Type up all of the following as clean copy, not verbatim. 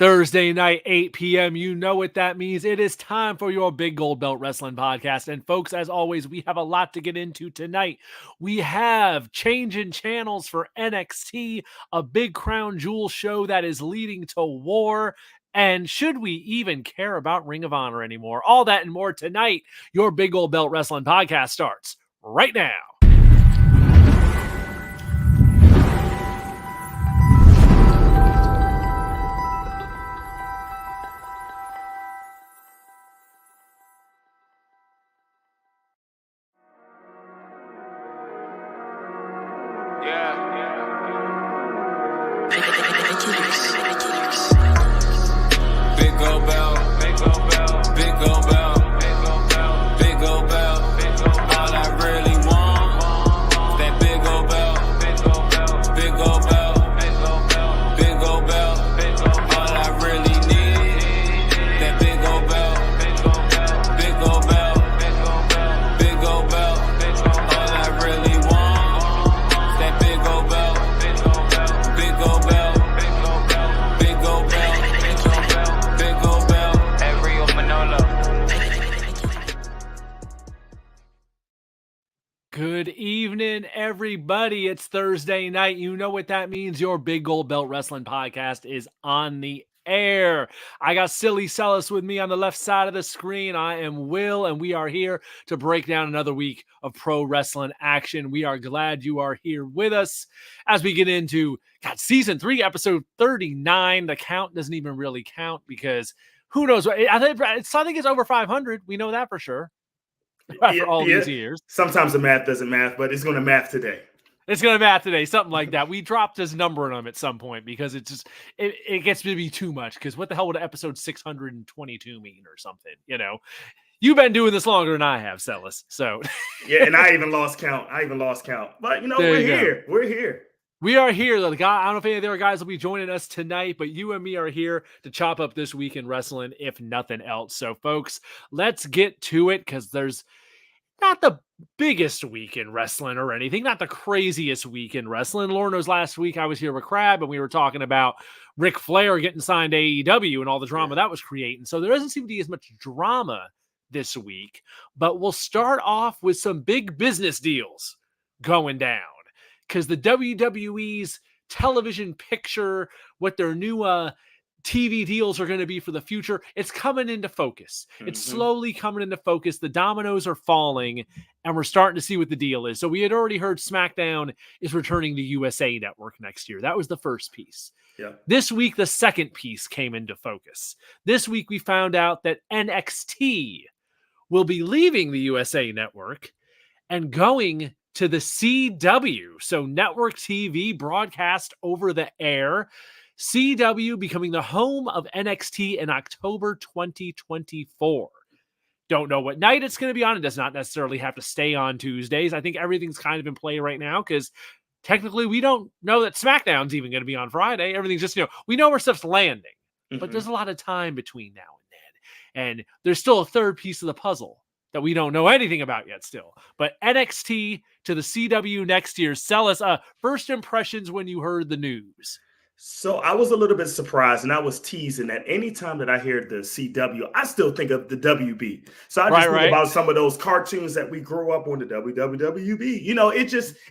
Thursday night, 8 p.m. You know what that means. It is time for your Big Gold Belt Wrestling Podcast. And folks, as always, we have a lot to get into tonight. We have changing channels for NXT, a big Crown Jewel show that is leading to war. And should we even care about Ring of Honor anymore? All that and more tonight. Your Big Gold Belt Wrestling Podcast starts right now. Big gold belt, big gold belt, big gold belt, big gold belt. All I really want, that big gold belt, big gold belt, big gold belt, big gold belt. All I really need, that big gold belt, big gold belt, big gold belt. All I really want, that big gold belt, big gold belt. Good evening, everybody. It's Thursday night. You know what that means. Your Big Gold Belt Wrestling Podcast is on the air. I got Silly Celis with me on the left side of the screen. I am Will, and we are here to break down another week of pro wrestling action. We are glad you are here with us as we get into Season 3, Episode 39. The count doesn't even really count because who knows? I think it's over 500. We know that for sure. For all these years. Sometimes the math doesn't math, but it's going to math today. It's going to math today, something like that. We dropped this number on them at some point because it gets to be too much. Because what the hell would episode 622 mean or something? You know, you've been doing this longer than I have, Celis. So yeah, and I even lost count. But you know, we're here. We are here. I don't know if any of the other guys will be joining us tonight, but you and me are here to chop up this week in wrestling, if nothing else. So, folks, let's get to it because there's not the biggest week in wrestling or anything, not the craziest week in wrestling. Lord knows last week I was here with Crab and we were talking about Ric Flair getting signed to AEW and all the drama that was creating. So there doesn't seem to be as much drama this week, but we'll start off with some big business deals going down because the WWE's television picture, what their new TV deals are going to be for the future, it's coming into focus. It's slowly coming into focus. The dominoes are falling, and we're starting to see what the deal is. So we had already heard SmackDown is returning to USA Network next year. That was the first piece. Yeah. This week, the second piece came into focus. This week, we found out that NXT will be leaving the USA Network and going to the CW. So network TV broadcast over the air. CW becoming the home of NXT in October 2024. Don't know what night it's going to be on. It does not necessarily have to stay on Tuesdays. I think everything's kind of in play right now because technically we don't know that SmackDown's even going to be on Friday. Everything's just, we know where stuff's landing, but there's a lot of time between now and then. And there's still a third piece of the puzzle that we don't know anything about yet still. But NXT to the CW next year. Celis, first impressions when you heard the news. So I was a little bit surprised, and I was teasing that anytime that I hear the CW, I still think of the WB. So I just think about some of those cartoons that we grew up on, the WWB.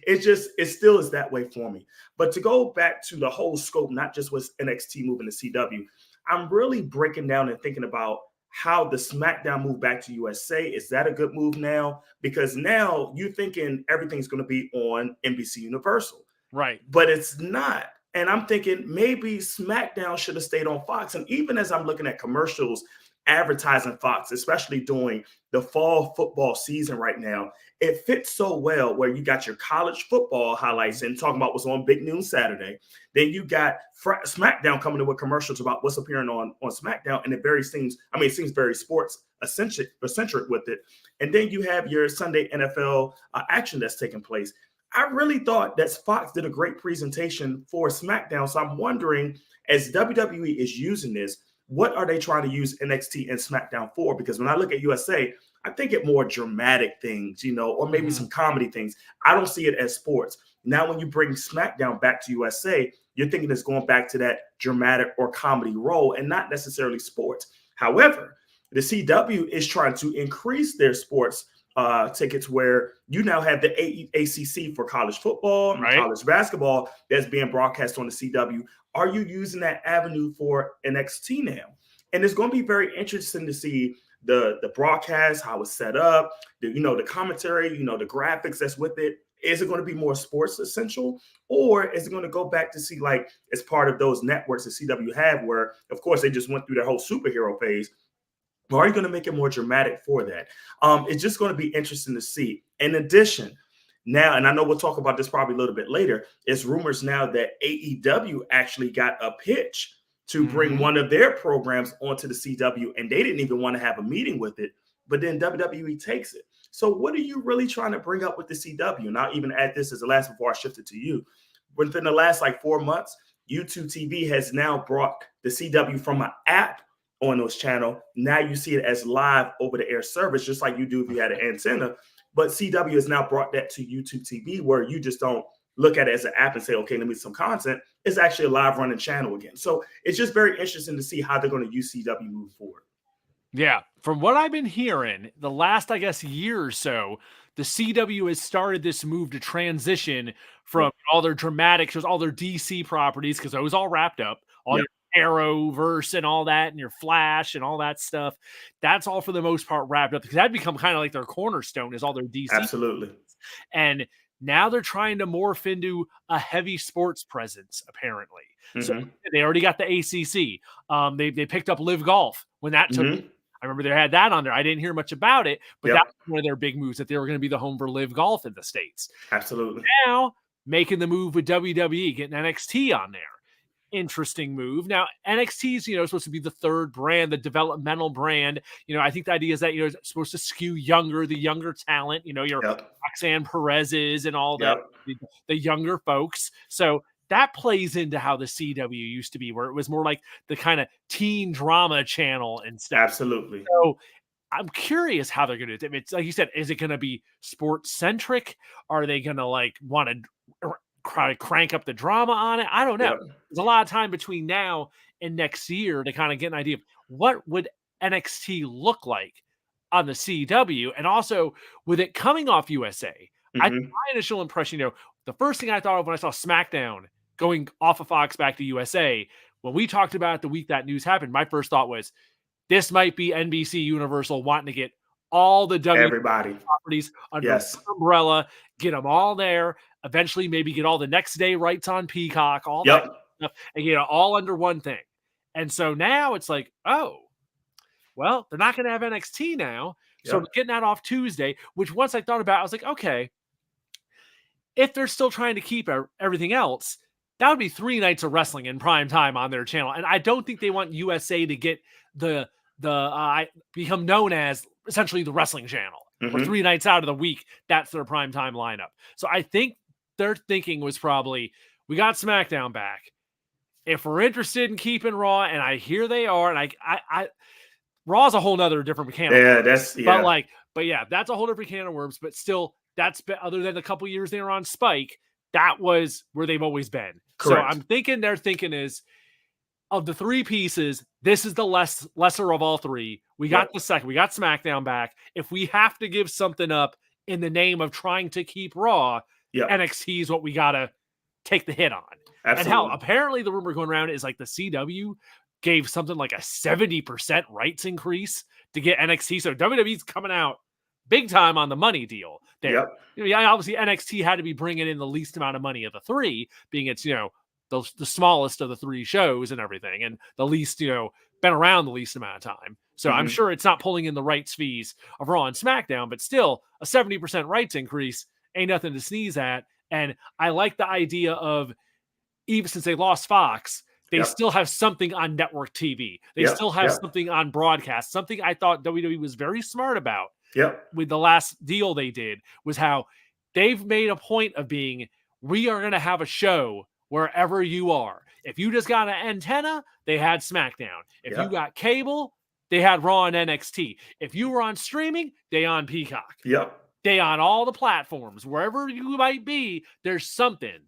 It still is that way for me. But to go back to the whole scope, not just with NXT moving to CW, I'm really breaking down and thinking about how the SmackDown move back to USA. Is that a good move now? Because now you're thinking everything's going to be on NBC Universal. Right. But it's not. And I'm thinking maybe SmackDown should have stayed on Fox. And even as I'm looking at commercials advertising Fox, especially during the fall football season right now, it fits so well where you got your college football highlights and talking about what's on Big Noon Saturday. Then you got SmackDown coming in with commercials about what's appearing on SmackDown. And it seems very sports eccentric with it. And then you have your Sunday NFL action that's taking place. I really thought that Fox did a great presentation for SmackDown. So I'm wondering, as WWE is using this, what are they trying to use NXT and SmackDown for? Because when I look at USA, I think it more dramatic things, or maybe some comedy things. I don't see it as sports. Now, when you bring SmackDown back to USA, you're thinking it's going back to that dramatic or comedy role and not necessarily sports. However, the CW is trying to increase their sports tickets, where you now have the ACC for college football and Right. college basketball that's being broadcast on the CW. Are you using that avenue for NXT now? And it's going to be very interesting to see the broadcast, how it's set up, the commentary, the graphics that's with it. Is it going to be more sports essential, or is it going to go back to see, like, as part of those networks that CW have, where, of course, they just went through their whole superhero phase? Or are you going to make it more dramatic for that? It's just going to be interesting to see. In addition, now, and I know we'll talk about this probably a little bit later, it's rumors now that AEW actually got a pitch to bring one of their programs onto the CW, and they didn't even want to have a meeting with it, but then WWE takes it. So what are you really trying to bring up with the CW? And I'll even add this as the last before I shift it to you. Within the last 4 months, YouTube TV has now brought the CW from an app on those channel. Now you see it as live over the air service, just like you do if you had an antenna. But CW has now brought that to YouTube TV, where you just don't look at it as an app and say, okay, let me some content. It's actually a live running channel again. So it's just very interesting to see how they're going to use CW moving forward. Yeah, from what I've been hearing, the last, I guess, year or so, the CW has started this move to transition from all their dramatic shows, all their DC properties, because it was all wrapped up, all your Arrowverse and all that, and your Flash and all that stuff. That's all for the most part wrapped up, because that'd become kind of like their cornerstone, is all their DC. Absolutely. And now they're trying to morph into a heavy sports presence, apparently. So they already got the ACC. They picked up Live Golf when that took. I remember they had that on there. I didn't hear much about it, but that was one of their big moves, that they were going to be the home for Live Golf in the States. Absolutely. Now, making the move with WWE, getting NXT on there. Interesting move. Now, NXT is, supposed to be the third brand, the developmental brand. I think the idea is that, it's supposed to skew the younger talent, your Roxanne Perez's and all that, the younger folks. So that plays into how the CW used to be, where it was more like the kind of teen drama channel and stuff. Absolutely. So I'm curious how they're going to do it. It's like you said, is it going to be sports centric? Are they going to want to crank up the drama on it? I don't know. There's a lot of time between now and next year to kind of get an idea of what would NXT look like on the CW, and also with it coming off USA. My initial impression, the first thing I thought of when I saw SmackDown going off of Fox back to USA, when we talked about it the week that news happened, my first thought was, this might be NBC Universal wanting to get all the everybody properties under one umbrella, get them all there, eventually maybe get all the next day rights on Peacock, all that stuff, and get it all under one thing. And so now it's like, oh, well, they're not going to have NXT now. So we're getting that off Tuesday, which once I thought about, I was like, okay, if they're still trying to keep everything else, that would be 3 nights of wrestling in prime time on their channel. And I don't think they want USA to get become known as essentially the wrestling channel, or 3 nights out of the week, that's their prime time lineup. So I think their thinking was probably, we got SmackDown back. If we're interested in keeping Raw, and I hear they are, and I Raw's a whole nother different can of worms. But that's a whole different can of worms. But still, that's other than a couple years they were on Spike, that was where they've always been. Correct. So I'm thinking their thinking is, of the 3 pieces, this is the lesser of all 3. We got the second. We got SmackDown back. If we have to give something up in the name of trying to keep Raw, NXT is what we got to take the hit on. Absolutely. And hell, apparently the rumor going around is like the CW gave something like a 70% rights increase to get NXT. So WWE's coming out big time on the money deal there. Obviously NXT had to be bringing in the least amount of money of the 3, being it's, the smallest of the 3 shows and everything, and the least, been around the least amount of time. So I'm sure it's not pulling in the rights fees of Raw and SmackDown, but still a 70% rights increase ain't nothing to sneeze at. And I like the idea of, even since they lost Fox, they still have something on network TV. They still have something on broadcast. Something I thought WWE was very smart about with the last deal they did was how they've made a point of being, we are going to have a show wherever you are. If you just got an antenna, they had SmackDown. If you got cable, they had Raw and NXT. If you were on streaming, they on Peacock. They on all the platforms. Wherever you might be, there's something.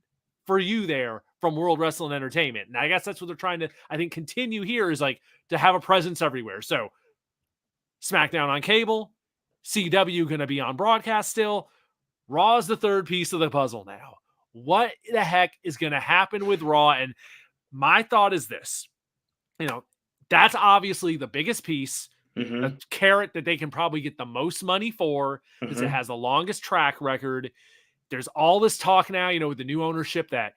for you there from World Wrestling Entertainment. And I guess that's what they're trying to, I think, continue here is like to have a presence everywhere. So SmackDown on cable, CW going to be on broadcast still. Raw is the third piece of the puzzle now. What the heck is going to happen with Raw? And my thought is this, that's obviously the biggest piece, the carrot that they can probably get the most money for because it has the longest track record. There's all this talk now, with the new ownership that,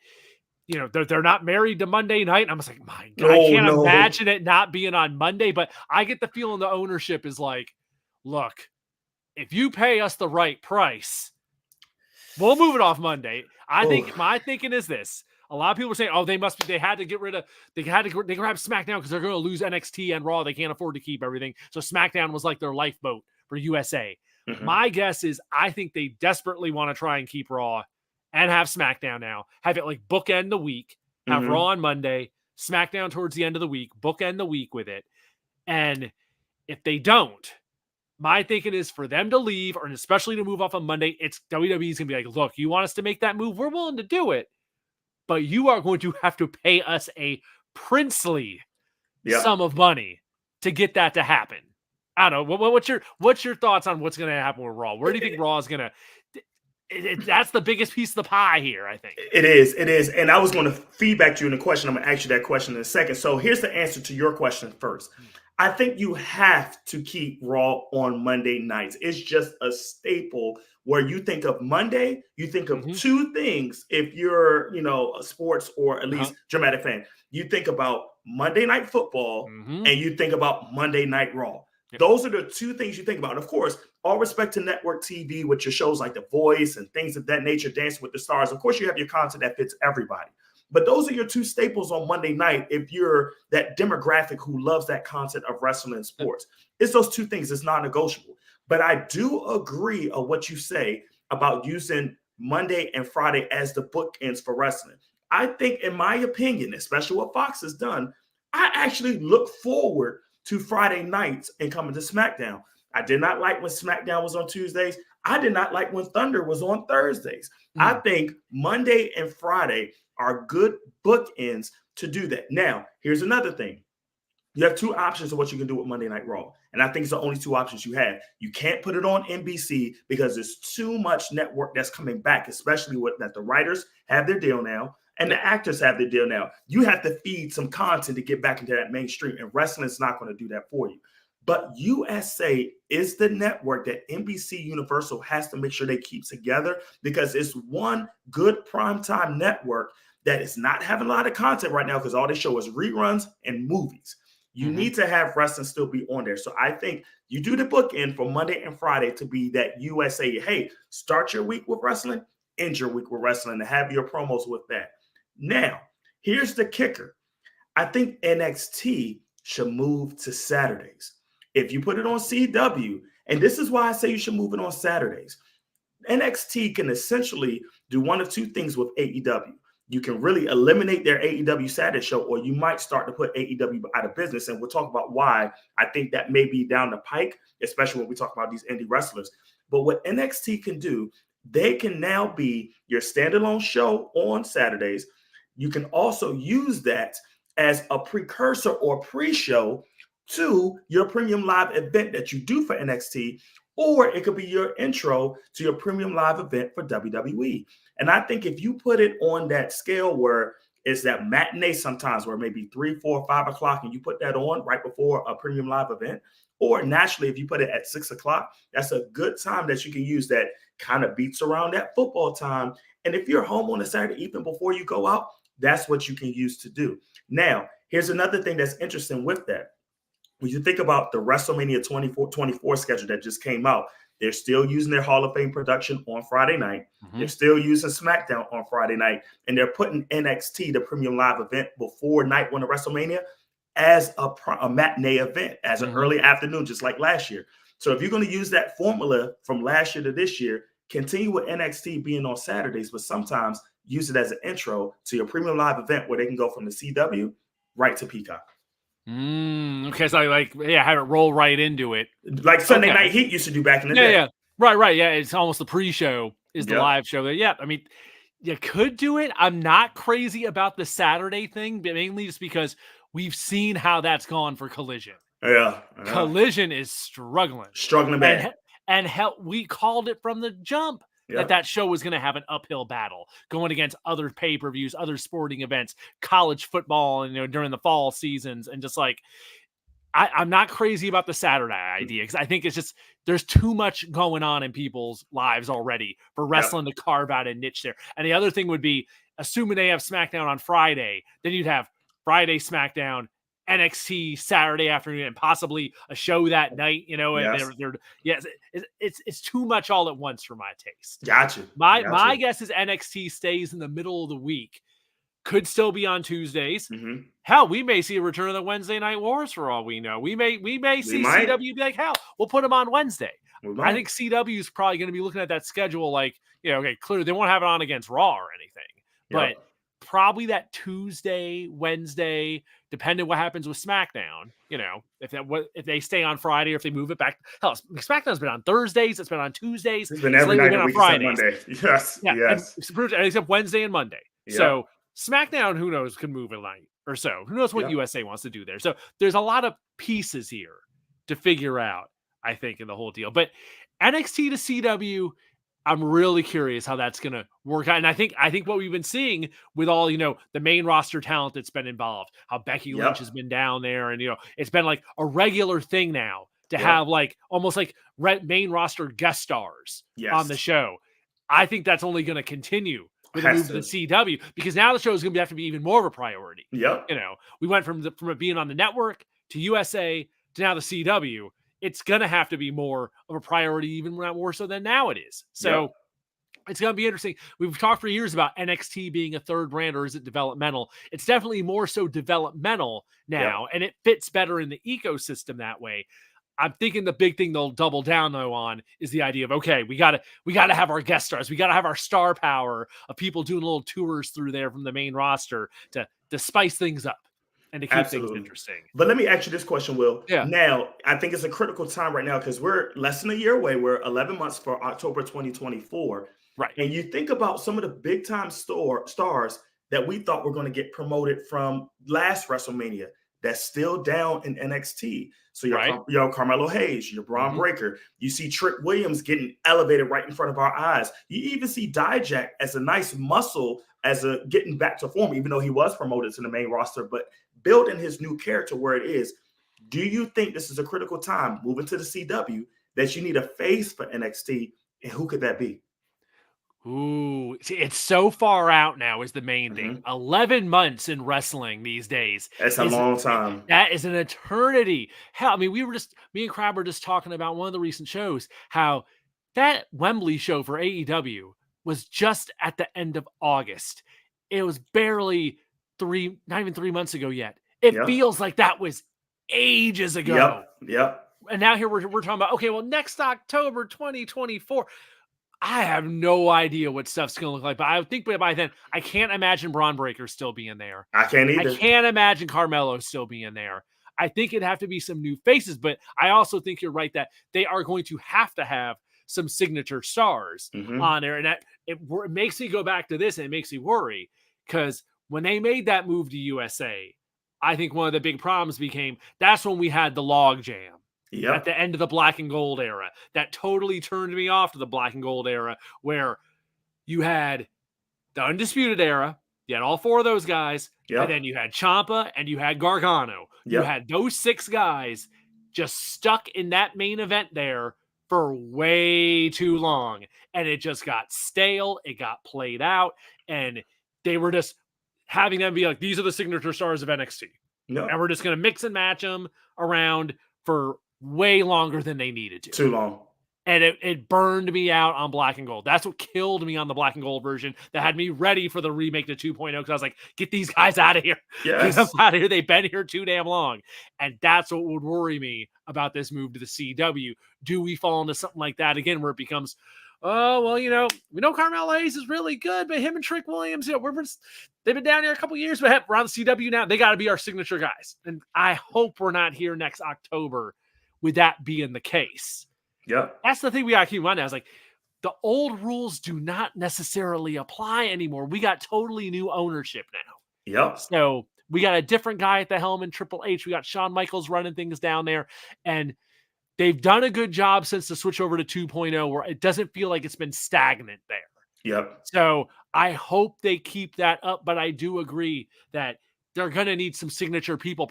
they're not married to Monday night. And I'm just like, my God, I can't imagine it not being on Monday, but I get the feeling the ownership is like, look, if you pay us the right price, we'll move it off Monday. I think my thinking is this. A lot of people are saying, they had to grab SmackDown because they're going to lose NXT and Raw. They can't afford to keep everything. So SmackDown was like their lifeboat for USA. My guess is I think they desperately want to try and keep Raw and have SmackDown now. Have it like bookend the week, have Raw on Monday, SmackDown towards the end of the week, bookend the week with it. And if they don't, my thinking is for them to leave, or especially to move off on Monday, it's WWE's going to be like, look, you want us to make that move? We're willing to do it, but you are going to have to pay us a princely sum of money to get that to happen. I don't know. What's your thoughts on what's going to happen with Raw? Where do you think Raw is going to? That's the biggest piece of the pie here, I think. It is. And I was going to feedback you in the question. I'm going to ask you that question in a second. So here's the answer to your question first. I think you have to keep Raw on Monday nights. It's just a staple where you think of Monday, you think of two things. If you're, a sports or at least dramatic fan, you think about Monday Night Football and you think about Monday Night Raw. Yep. Those are the two things you think about. Of course, all respect to network TV with your shows like The Voice and things of that nature, Dancing with the Stars. Of course, you have your content that fits everybody. But those are your two staples on Monday night if you're that demographic who loves that content of wrestling and sports. It's those two things. It's non-negotiable. But I do agree on what you say about using Monday and Friday as the bookends for wrestling. I think, in my opinion, especially what Fox has done, I actually look forward to Friday nights and coming to SmackDown. I did not like when SmackDown was on Tuesdays. I did not like when Thunder was on Thursdays. I think Monday and Friday are good bookends to do that. Now, here's another thing. You have two options of what you can do with Monday Night Raw. And I think it's the only two options you have. You can't put it on NBC because there's too much network that's coming back, especially that the writers have their deal now and the actors have their deal now. You have to feed some content to get back into that mainstream, and wrestling's not going to do that for you. But USA is the network that NBC Universal has to make sure they keep together because it's one good primetime network that is not having a lot of content right now because all they show is reruns and movies. You need to have wrestling still be on there. So I think you do the bookend for Monday and Friday to be that USA, hey, start your week with wrestling, end your week with wrestling, and have your promos with that. Now, here's the kicker. I think NXT should move to Saturdays. If you put it on CW, and this is why I say you should move it on Saturdays, NXT can essentially do one of two things with AEW. You can really eliminate their AEW Saturday show, or you might start to put AEW out of business. And we'll talk about why I think that may be down the pike, especially when we talk about these indie wrestlers. But what NXT can do, they can now be your standalone show on Saturdays. You can also use that as a precursor or pre-show to your premium live event that you do for NXT, or it could be your intro to your premium live event for WWE. And I think if you put it on that scale where it's that matinee sometimes where maybe 3, 4, 5 o'clock, and you put that on right before a premium live event, or naturally, if you put it at 6 o'clock, that's a good time that you can use that kind of beats around that football time. And if you're home on a Saturday evening before you go out, that's what you can use to do. Now, here's another thing that's interesting with that. When you think about the WrestleMania 24 schedule that just came out, they're still using their Hall of Fame production on Friday night. They're still using SmackDown on Friday night. And they're putting NXT, the premium live event, before night one of WrestleMania as a matinee event, as an early afternoon, just like last year. So if you're going to use that formula from last year to this year, continue with NXT being on Saturdays, but sometimes use it as an intro to your premium live event where they can go from the CW right to Peacock. Okay, so have it roll right into it, like Sunday Night Heat used to do back in the day. Right. Yeah, it's almost the pre-show is the live show. I mean, You could do it. I'm not crazy about the Saturday thing, but mainly just because we've seen how that's gone for Collision. Yeah. Collision is struggling. Struggling bad. And hell, we called it from the jump that show was going to have an uphill battle going against other pay-per-views, other sporting events, college football, and during the fall seasons, and just like I'm not crazy about the Saturday idea because I think it's just there's too much going on in people's lives already for wrestling to carve out a niche there. And the other thing would be, assuming they have SmackDown on Friday, then you'd have Friday SmackDown, NXT Saturday afternoon, and possibly a show that night. And it's too much all at once for my taste. Gotcha. My guess is NXT stays in the middle of the week. Could still be on Tuesdays. Mm-hmm. Hell, we may see a return of the Wednesday Night Wars for all we know. We may see CW be like, hell, we'll put them on Wednesday. I think CW is probably going to be looking at that schedule like, okay, clearly they won't have it on against Raw or anything, but probably that Tuesday, Wednesday, depending what happens with SmackDown. If they stay on Friday or if they move it back. Hell, SmackDown's been on Thursdays. It's been on Tuesdays. It's been every night on Fridays. Monday. Yes. Except Wednesday and Monday. Yeah. So SmackDown, who knows, could move a night or so. Who knows what USA wants to do there? So there's a lot of pieces here to figure out, I think, in the whole deal. But NXT to CW, I'm really curious how that's going to work out. And I think what we've been seeing with all, the main roster talent that's been involved, how Becky Lynch has been down there. And, it's been like a regular thing now to have like almost like main roster guest stars on the show. I think that's only going to continue with a move to the CW, because now the show is going to have to be even more of a priority. Yep. We went from it being on the network to USA to now the CW. It's going to have to be more of a priority, even more so than now it is. So it's going to be interesting. We've talked for years about NXT being a third brand, or is it developmental? It's definitely more so developmental now, and it fits better in the ecosystem that way. I'm thinking the big thing they'll double down though on is the idea of, okay, we gotta have our guest stars. We gotta have our star power of people doing little tours through there from the main roster to spice things up and to keep things interesting. But let me ask you this question, Will. Yeah. Now, I think it's a critical time right now because we're less than a year away. We're 11 months for October 2024. Right. And you think about some of the big time stars that we thought were going to get promoted from last WrestleMania that's still down in NXT. So your Carmelo Hayes, your Braun Breaker. You see Trick Williams getting elevated right in front of our eyes. You even see Dijak as a nice muscle, getting back to form, even though he was promoted to the main roster, but building his new character where it is. Do you think this is a critical time moving to the CW that you need a face for NXT, and who could that be? Ooh, see, it's so far out now is the main thing. 11 months in wrestling these days. That's a long time. That is an eternity. Hell, I mean, me and Crab were just talking about one of the recent shows, how that Wembley show for AEW was just at the end of August. It was barely not even 3 months ago yet. It feels like that was ages ago. Yep. And now here we're talking about, okay, well, next October 2024. I have no idea what stuff's going to look like, but I think by then, I can't imagine Braun Breaker still being there. I can't either. I can't imagine Carmelo still being there. I think it'd have to be some new faces, but I also think you're right that they are going to have some signature stars on there. And it makes me go back to this, and it makes me worry, because when they made that move to USA, I think one of the big problems became that's when we had the log jam. At the end of the black and gold era. That totally turned me off to the black and gold era, where you had the Undisputed Era, you had all four of those guys, and then you had Ciampa and you had Gargano. You had those six guys just stuck in that main event there for way too long. And it just got stale. It got played out. And they were just having them be like, these are the signature stars of NXT. And we're just going to mix and match them around for way longer than they needed to. Too long. And it burned me out on black and gold. That's what killed me on the black and gold version that had me ready for the remake to 2.0, because I was like, get these guys out of here. Get them out of here. They've been here too damn long. And that's what would worry me about this move to the CW. Do we fall into something like that again, where it becomes, oh, well, we know Carmelo Hayes is really good, but him and Trick Williams, they've been down here a couple years, but we're on the CW now. They got to be our signature guys. And I hope we're not here next October with that being the case. Yeah. That's the thing we got to keep in mind now. Is like the old rules do not necessarily apply anymore. We got totally new ownership now. Yep. So we got a different guy at the helm in Triple H. We got Shawn Michaels running things down there. And they've done a good job since the switch over to 2.0 where it doesn't feel like it's been stagnant there. Yep. So I hope they keep that up, but I do agree that they're going to need some signature people.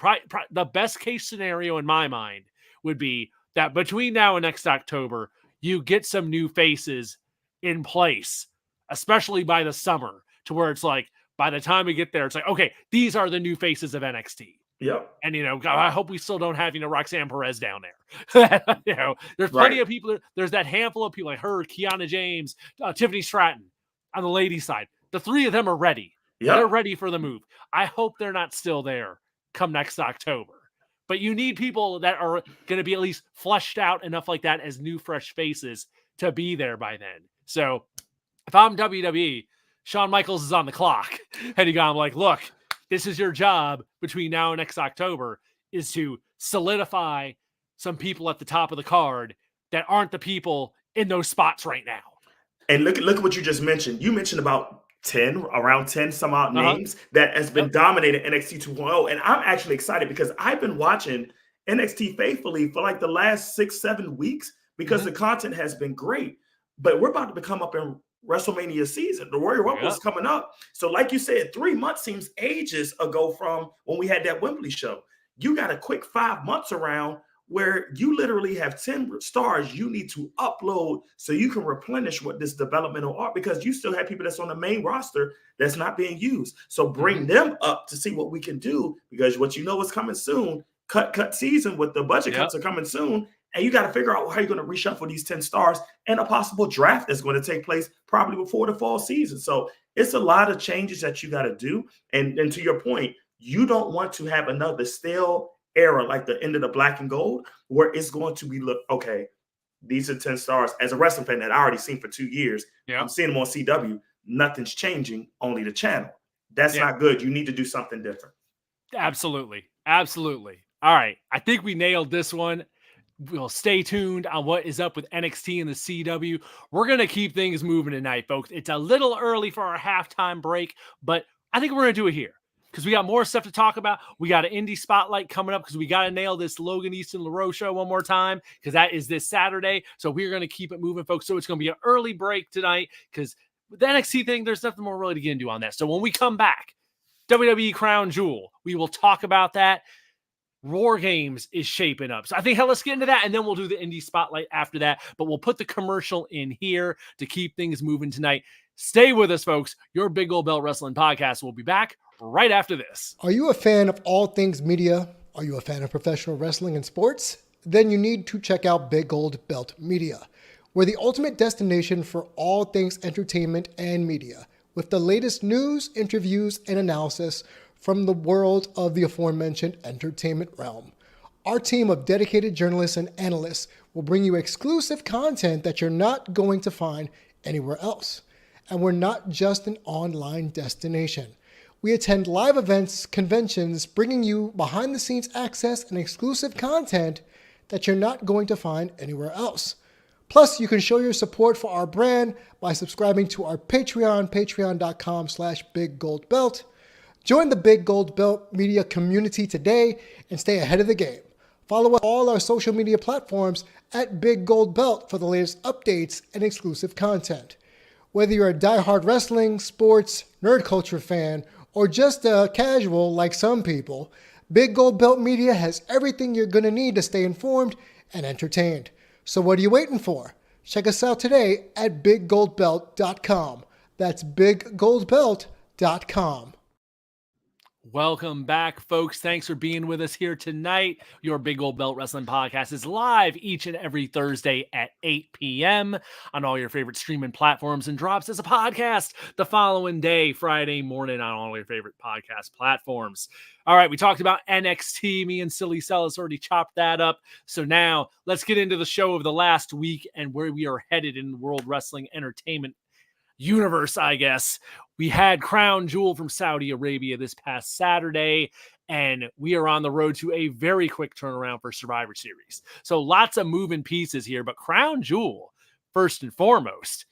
The best case scenario in my mind would be that between now and next October, you get some new faces in place, especially by the summer, to where it's like, by the time we get there, it's like, okay, these are the new faces of NXT. Yep. And, I hope we still don't have, Roxanne Perez down there. There's plenty of people. There's that handful of people like her, Kiana James, Tiffany Stratton on the ladies' side. The three of them are ready. Yep. They're ready for the move. I hope they're not still there come next October. But you need people that are going to be at least fleshed out enough like that as new, fresh faces to be there by then. So if I'm WWE, Shawn Michaels is on the clock. And I'm like, look, this is your job between now and next October, is to solidify some people at the top of the card that aren't the people in those spots right now. And look at what you just mentioned. You mentioned about around 10 some odd names that has been dominating NXT 2.0. And I'm actually excited because I've been watching NXT faithfully for like the last 6-7 weeks because the content has been great. But we're about to come up in WrestleMania season. The Royal Rumble is coming up. So like you said, 3 months seems ages ago from when we had that Wembley show. You got a quick 5 months around where you literally have 10 stars you need to upload so you can replenish what this developmental art, because you still have people that's on the main roster that's not being used. So bring them up to see what we can do, because what is coming soon, cut season with the budget cuts are coming soon. And you got to figure out how you're going to reshuffle these 10 stars and a possible draft that's going to take place probably before the fall season. So it's a lot of changes that you got to do. And to your point, you don't want to have another stale era like the end of the black and gold, where it's going to be, look, okay, these are 10 stars. As a wrestling fan that I already seen for 2 years, I'm seeing them on CW. Nothing's changing, only the channel. That's not good. You need to do something different. Absolutely. Absolutely. All right. I think we nailed this one. We'll stay tuned on what is up with NXT and the CW. We're going to keep things moving tonight, folks. It's a little early for our halftime break, but I think we're going to do it here because we got more stuff to talk about. We got an indie spotlight coming up because we got to nail this Logan Easton LaRoe show one more time, because that is this Saturday. So we're going to keep it moving, folks. So it's going to be an early break tonight, because with the NXT thing, there's nothing more really to get into on that. So when we come back, WWE Crown Jewel, we will talk about that. WarGames is shaping up. So I think, let's get into that, and then we'll do the indie spotlight after that. But we'll put the commercial in here to keep things moving tonight. Stay with us, folks. Your Big Gold Belt Wrestling Podcast will be back right after this. Are you a fan of all things media? Are you a fan of professional wrestling and sports? Then you need to check out Big Gold Belt Media. We're the ultimate destination for all things entertainment and media, with the latest news, interviews, and analysis from the world of the aforementioned entertainment realm. Our team of dedicated journalists and analysts will bring you exclusive content that you're not going to find anywhere else. And we're not just an online destination. We attend live events, conventions, bringing you behind-the-scenes access and exclusive content that you're not going to find anywhere else. Plus, you can show your support for our brand by subscribing to our Patreon, patreon.com/BigGoldBelt. Join the Big Gold Belt Media community today and stay ahead of the game. Follow all our social media platforms at Big Gold Belt for the latest updates and exclusive content. Whether you're a diehard wrestling, sports, nerd culture fan, or just a casual like some people, Big Gold Belt Media has everything you're going to need to stay informed and entertained. So what are you waiting for? Check us out today at BigGoldBelt.com. That's BigGoldBelt.com. Welcome back, folks. Thanks for being with us here tonight. Your Big Gold Belt Wrestling Podcast is live each and every Thursday at 8 p.m. on all your favorite streaming platforms, and drops as a podcast the following day, Friday morning, on all your favorite podcast platforms. All right, we talked about NXT. Me and Silly Celis already chopped that up. So now let's get into the show of the last week and where we are headed in the World Wrestling Entertainment universe, I guess. We had Crown Jewel from Saudi Arabia this past Saturday, and we are on the road to a very quick turnaround for Survivor Series. So lots of moving pieces here, but Crown Jewel first and foremost.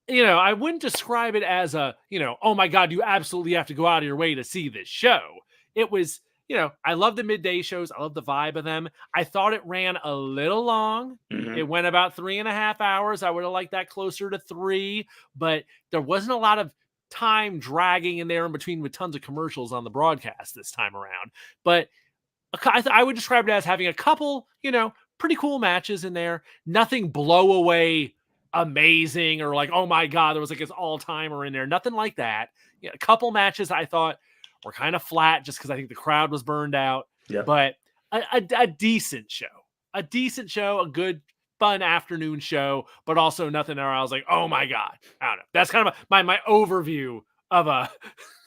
I wouldn't describe it as a, oh my God, you absolutely have to go out of your way to see this show. It was, I love the midday shows. I love the vibe of them. I thought it ran a little long. Mhm. It went about 3.5 hours. I would have liked that closer to 3, but there wasn't a lot of time dragging in there in between with tons of commercials on the broadcast this time around. But I would describe it as having a couple, pretty cool matches in there. Nothing blow away amazing or like, oh my God, there was like this all-timer in there. Nothing like that. A couple matches I thought were kind of flat just because I think the crowd was burned out. Yep. But a decent show. A decent show, a good, fun afternoon show, but also nothing where I was like, oh my God. I don't know. That's kind of my overview of a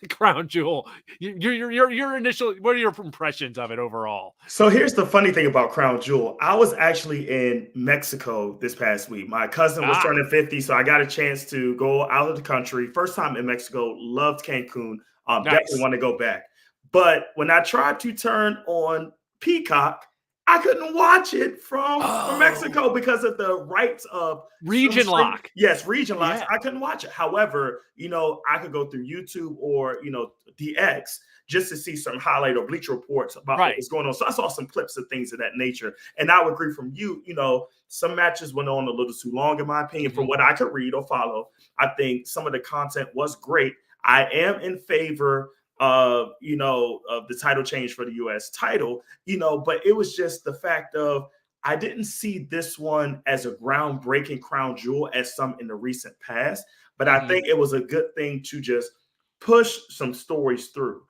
Crown Jewel. Your initial, what are your impressions of it overall? So here's the funny thing about Crown Jewel. I was actually in Mexico this past week. My cousin was turning 50, so I got a chance to go out of the country. First time in Mexico. Loved Cancun. Nice. Definitely want to go back. But when I tried to turn on Peacock, I couldn't watch it from Mexico because of the rights of region lock. Yes, region locks. Yeah. I couldn't watch it. However, I could go through YouTube or DX just to see some highlight or Bleacher reports about what was going on. So I saw some clips of things of that nature. And I would agree from you, some matches went on a little too long, in my opinion, from what I could read or follow. I think some of the content was great. I am in favor of the title change for the US title, but it was just the fact of I didn't see this one as a groundbreaking Crown Jewel as some in the recent past, but I think it was a good thing to just push some stories through.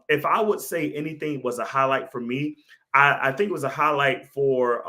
If I would say anything was a highlight for me, I think it was a highlight for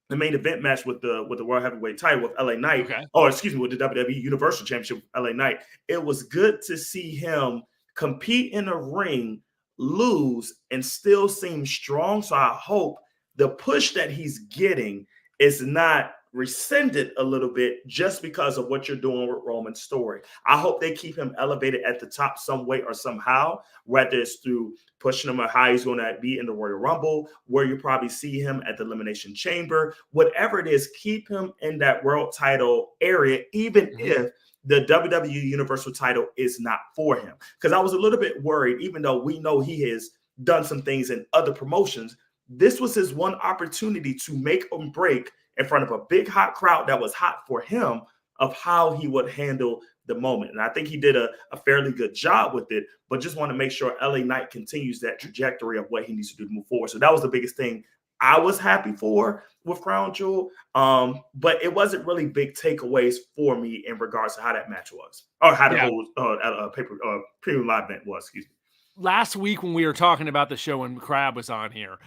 the main event match with the World Heavyweight title with LA Knight, with the WWE Universal Championship with LA Knight. It was good to see him compete in a ring, lose, and still seem strong. So I hope the push that he's getting is not rescinded a little bit just because of what you're doing with Roman's story. I hope they keep him elevated at the top some way or somehow, whether it's through pushing him at how he's going to be in the Royal Rumble, where you probably see him at the Elimination Chamber, whatever it is, keep him in that world title area, even if the WWE Universal title is not for him. Because I was a little bit worried, even though we know he has done some things in other promotions, this was his one opportunity to make or break in front of a big hot crowd that was hot for him of how he would handle the moment. And I think he did a fairly good job with it, but just want to make sure LA Knight continues that trajectory of what he needs to do to move forward. So that was the biggest thing I was happy for with Crown Jewel. But it wasn't really big takeaways for me in regards to how that match was, or how the whole premium live event was, excuse me. Last week when we were talking about the show when Crab was on here,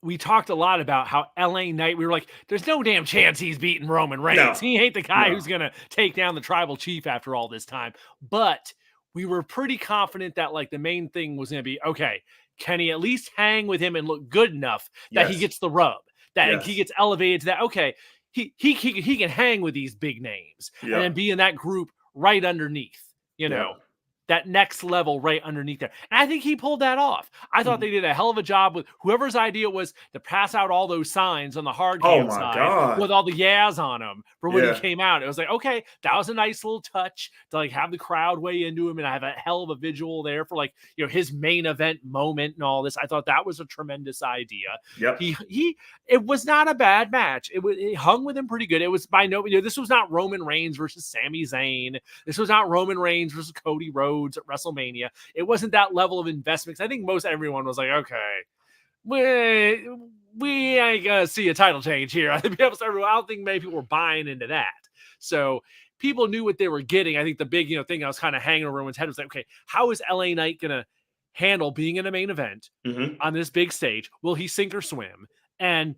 we talked a lot about how LA Knight, we were like, there's no damn chance he's beating Roman Reigns. No. He ain't the guy who's going to take down the tribal chief after all this time. But we were pretty confident that like the main thing was going to be, okay, can he at least hang with him and look good enough that he gets the rub, that he gets elevated to that, okay, he can hang with these big names and then be in that group right underneath, that next level right underneath there. And I think he pulled that off. I thought they did a hell of a job with whoever's idea was to pass out all those signs on the hard cam side with all the yas on them for when he came out. It was like, okay, that was a nice little touch to like have the crowd weigh into him and I have a hell of a visual there for like, his main event moment and all this. I thought that was a tremendous idea. It was not a bad match. It hung with him pretty good. It was by no, this was not Roman Reigns versus Sami Zayn. This was not Roman Reigns versus Cody Rhodes at WrestleMania. It wasn't that level of investment. I think everyone was like, okay, we ain't gonna see a title change here. I don't think many people were buying into that. So people knew what they were getting. I think the big thing I was kind of hanging over everyone's head was like, okay, how is LA Knight gonna handle being in a main event on this big stage? Will he sink or swim? And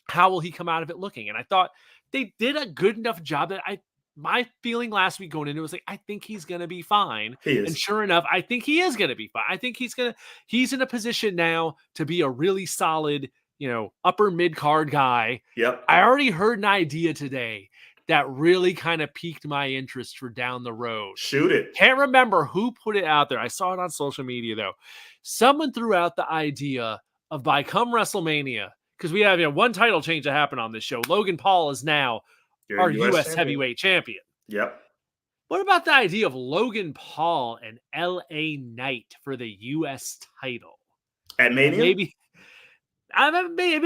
how will he come out of it looking? And I thought they did a good enough job that my feeling last week going into it was like, I think he's going to be fine. And sure enough, I think he is going to be fine. I think he's in a position now to be a really solid, upper mid card guy. I already heard an idea today that really kind of piqued my interest for down the road. Shoot it. Can't remember who put it out there. I saw it on social media though. Someone threw out the idea of by come WrestleMania, because we have one title change that happened on this show. Logan Paul is now You're our a U.S. champion. heavyweight champion. Yep. What about the idea of Logan Paul and LA Knight for the U.S. title? At Mania? Maybe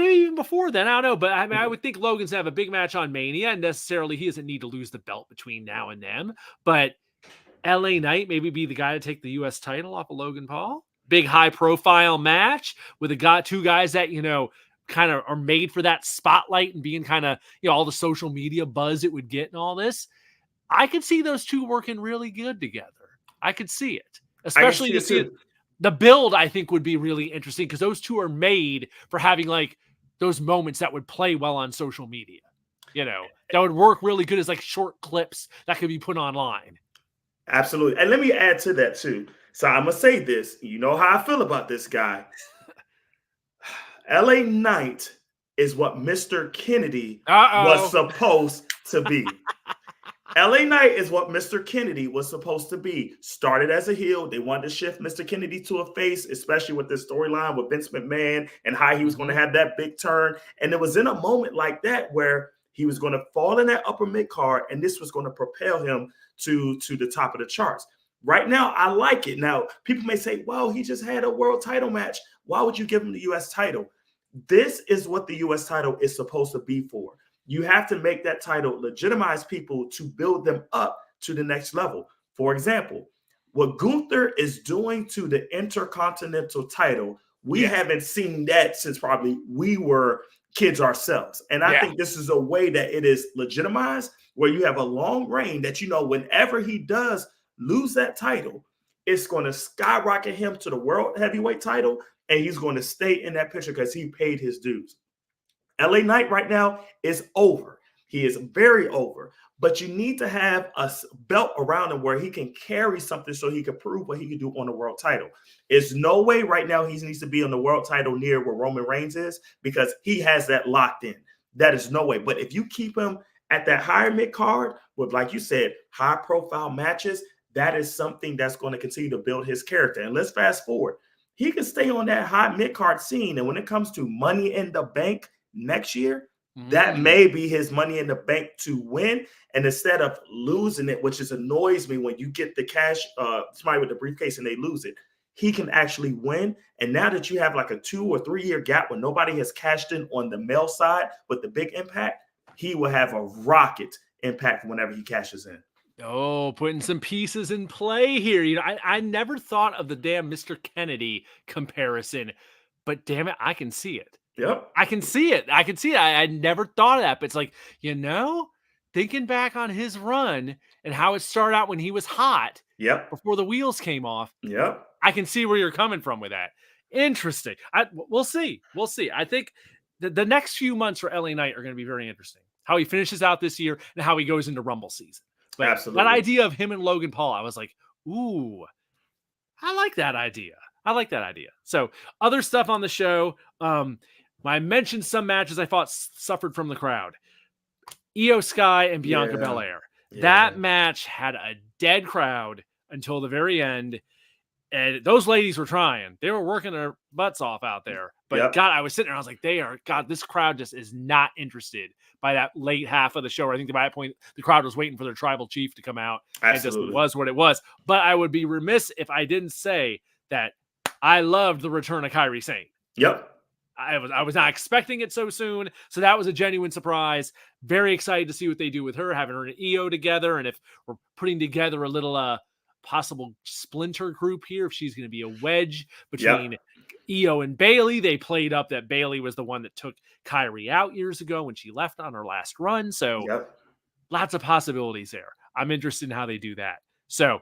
even before then. I don't know. But I mean, I would think Logan's going to have a big match on Mania, and necessarily he doesn't need to lose the belt between now and then. But LA Knight maybe be the guy to take the U.S. title off of Logan Paul. Big high-profile match with two guys that, kind of are made for that spotlight and being kind of, all the social media buzz it would get and all this. I could see those two working really good together. I could see it, especially to see it. The build, I think, would be really interesting because those two are made for having like those moments that would play well on social media. That would work really good as like short clips that could be put online. Absolutely. And let me add to that too. So I'm going to say this. You know how I feel about this guy. LA Knight is what Mr. Kennedy was supposed to be. LA Knight is what Mr. Kennedy was supposed to be. Started as a heel. They wanted to shift Mr. Kennedy to a face, especially with this storyline with Vince McMahon and how he was going to have that big turn. And it was in a moment like that where he was going to fall in that upper mid card, and this was going to propel him to the top of the charts. Right now, I like it. Now, people may say, well, he just had a world title match. Why would you give him the U.S. title? This is what the U.S. title is supposed to be for. You have to make that title legitimize people to build them up to the next level. For example, what Gunther is doing to the Intercontinental title, we haven't seen that since probably we were kids ourselves. And I think this is a way that it is legitimized, where you have a long reign that, whenever he does lose that title, it's going to skyrocket him to the world heavyweight title, and he's going to stay in that picture because he paid his dues. LA Knight right now is over. He is very over. But you need to have a belt around him where he can carry something so he can prove what he can do on the world title. There's no way right now he needs to be on the world title near where Roman Reigns is, because he has that locked in. That is no way. But if you keep him at that higher mid card with, like you said, high profile matches, that is something that's going to continue to build his character. And let's fast forward. He can stay on that high mid card scene. And when it comes to Money in the Bank next year, that may be his Money in the Bank to win. And instead of losing it, which annoys me when you get the cash, somebody with the briefcase and they lose it, he can actually win. And now that you have like a 2 or 3 year gap where nobody has cashed in on the male side with the big impact, he will have a rocket impact whenever he cashes in. Oh, putting some pieces in play here. I never thought of the damn Mr. Kennedy comparison, but damn it, I can see it. Yep. I can see it. I never thought of that, but it's like, thinking back on his run and how it started out when he was hot. Yep. Before the wheels came off. Yep. I can see where you're coming from with that. Interesting. We'll see. I think the next few months for LA Knight are going to be very interesting. How he finishes out this year and how he goes into Rumble season. But absolutely, that idea of him and Logan Paul, I was like, ooh, I like that idea. So other stuff on the show. I mentioned some matches I thought suffered from the crowd. Io Sky and Bianca Belair. Yeah. That match had a dead crowd until the very end. And those ladies were trying. They were working their butts off out there. But God, I was sitting there. I was like, this crowd just is not interested by that late half of the show. I think by that point, the crowd was waiting for their tribal chief to come out. Absolutely. And just was what it was. But I would be remiss if I didn't say that I loved the return of Kairi Sane. Yep. I was not expecting it so soon. So that was a genuine surprise. Very excited to see what they do with her, having her and Io together. And if we're putting together a little possible splinter group here, if she's going to be a wedge between Io and Bayley. They played up that Bayley was the one that took Kairi out years ago when she left on her last run. So lots of possibilities there. I'm interested in how they do that. So,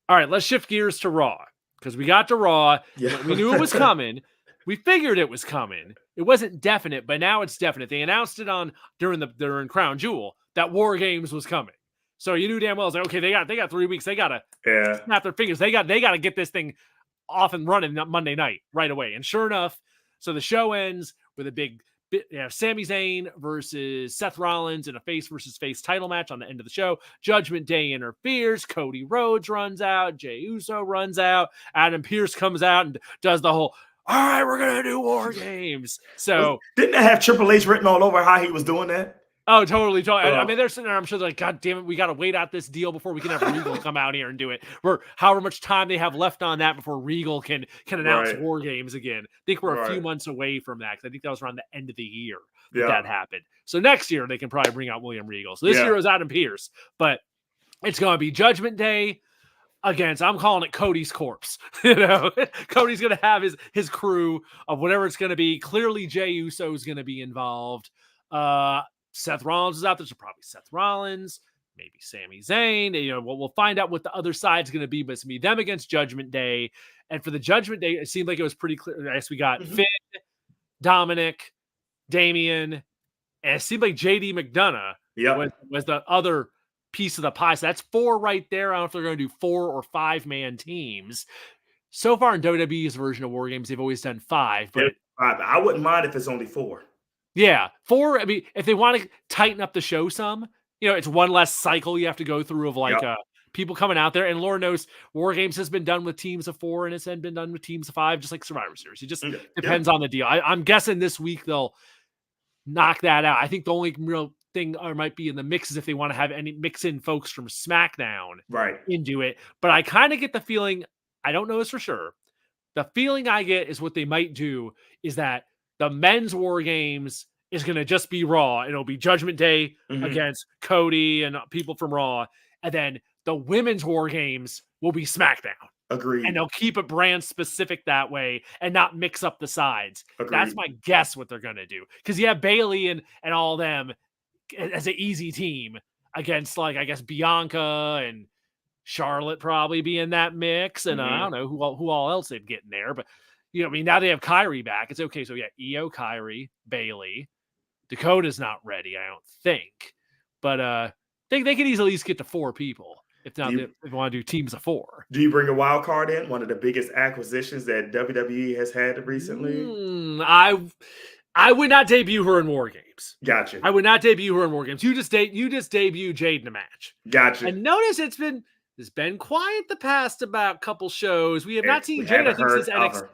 all right, let's shift gears to Raw, because we got to Raw. We knew it was coming. We figured it was coming. It wasn't definite, but now it's definite. They announced it during Crown Jewel that WarGames was coming. So you knew damn well, like, okay, they got 3 weeks. They gotta snap their fingers. They gotta get this thing off and running Monday night right away. And sure enough, so the show ends with a big Sami Zayn versus Seth Rollins in a face versus face title match on the end of the show. Judgment Day interferes. Cody Rhodes runs out. Jey Uso runs out. Adam Pearce comes out and does the whole, all right, we're going to do WarGames. So didn't they have Triple H written all over how he was doing that? Oh, totally. I mean, they're sitting there, I'm sure they're like, God damn it, we got to wait out this deal before we can have Regal come out here and do it. Or however much time they have left on that before Regal can announce Right. WarGames again. I think we're a few Right. months away from that, because I think that was around the end of the year Yeah. that happened. So next year, they can probably bring out William Regal. So this year was Adam Pearce, but it's going to be Judgment Day against, I'm calling it Cody's corpse. Cody's going to have his crew of whatever it's going to be. Clearly, Jey Uso is going to be involved. Seth Rollins is out there, so probably Seth Rollins, maybe Sami Zayn. We'll find out what the other side's going to be, but it's going to be them against Judgment Day. And for the Judgment Day, it seemed like it was pretty clear. I guess we got Finn, Dominic, Damian, and it seemed like JD McDonough was the other piece of the pie. So that's 4 right there. I don't know if they're going to do 4 or 5-man teams. So far in WWE's version of WarGames, they've always done 5. But 5. I wouldn't mind if it's only 4. Yeah, 4. I mean, if they want to tighten up the show some, it's one less cycle you have to go through of people coming out there. And Lord knows, WarGames has been done with teams of 4 and it's been done with teams of 5, just like Survivor Series. It just depends on the deal. I'm guessing this week they'll knock that out. I think the only real thing might be in the mix is if they want to have any mix in folks from SmackDown into it. But I kind of get the feeling, I don't know this for sure, the feeling I get is what they might do is that the men's WarGames is going to just be Raw, and it'll be Judgment Day against Cody and people from Raw. And then the women's WarGames will be SmackDown. Agreed. And they'll keep it brand specific that way and not mix up the sides. Agreed. That's my guess what they're going to do. Because you have Bayley and all them as an easy team against, I guess, Bianca and Charlotte probably be in that mix. And I don't know who all else they'd get in there. But now they have Kyrie back. It's okay. So Io, Kyrie, Bayley. Dakota's not ready, I don't think. But they could easily at least get to 4 people if they want to do teams of 4. Do you bring a wild card in? One of the biggest acquisitions that WWE has had recently? I would not debut her in WarGames. Gotcha. I would not debut her in WarGames. You just debut Jade in a match. Gotcha. And notice it's been quiet the past about couple shows. We have not seen Jade, I think,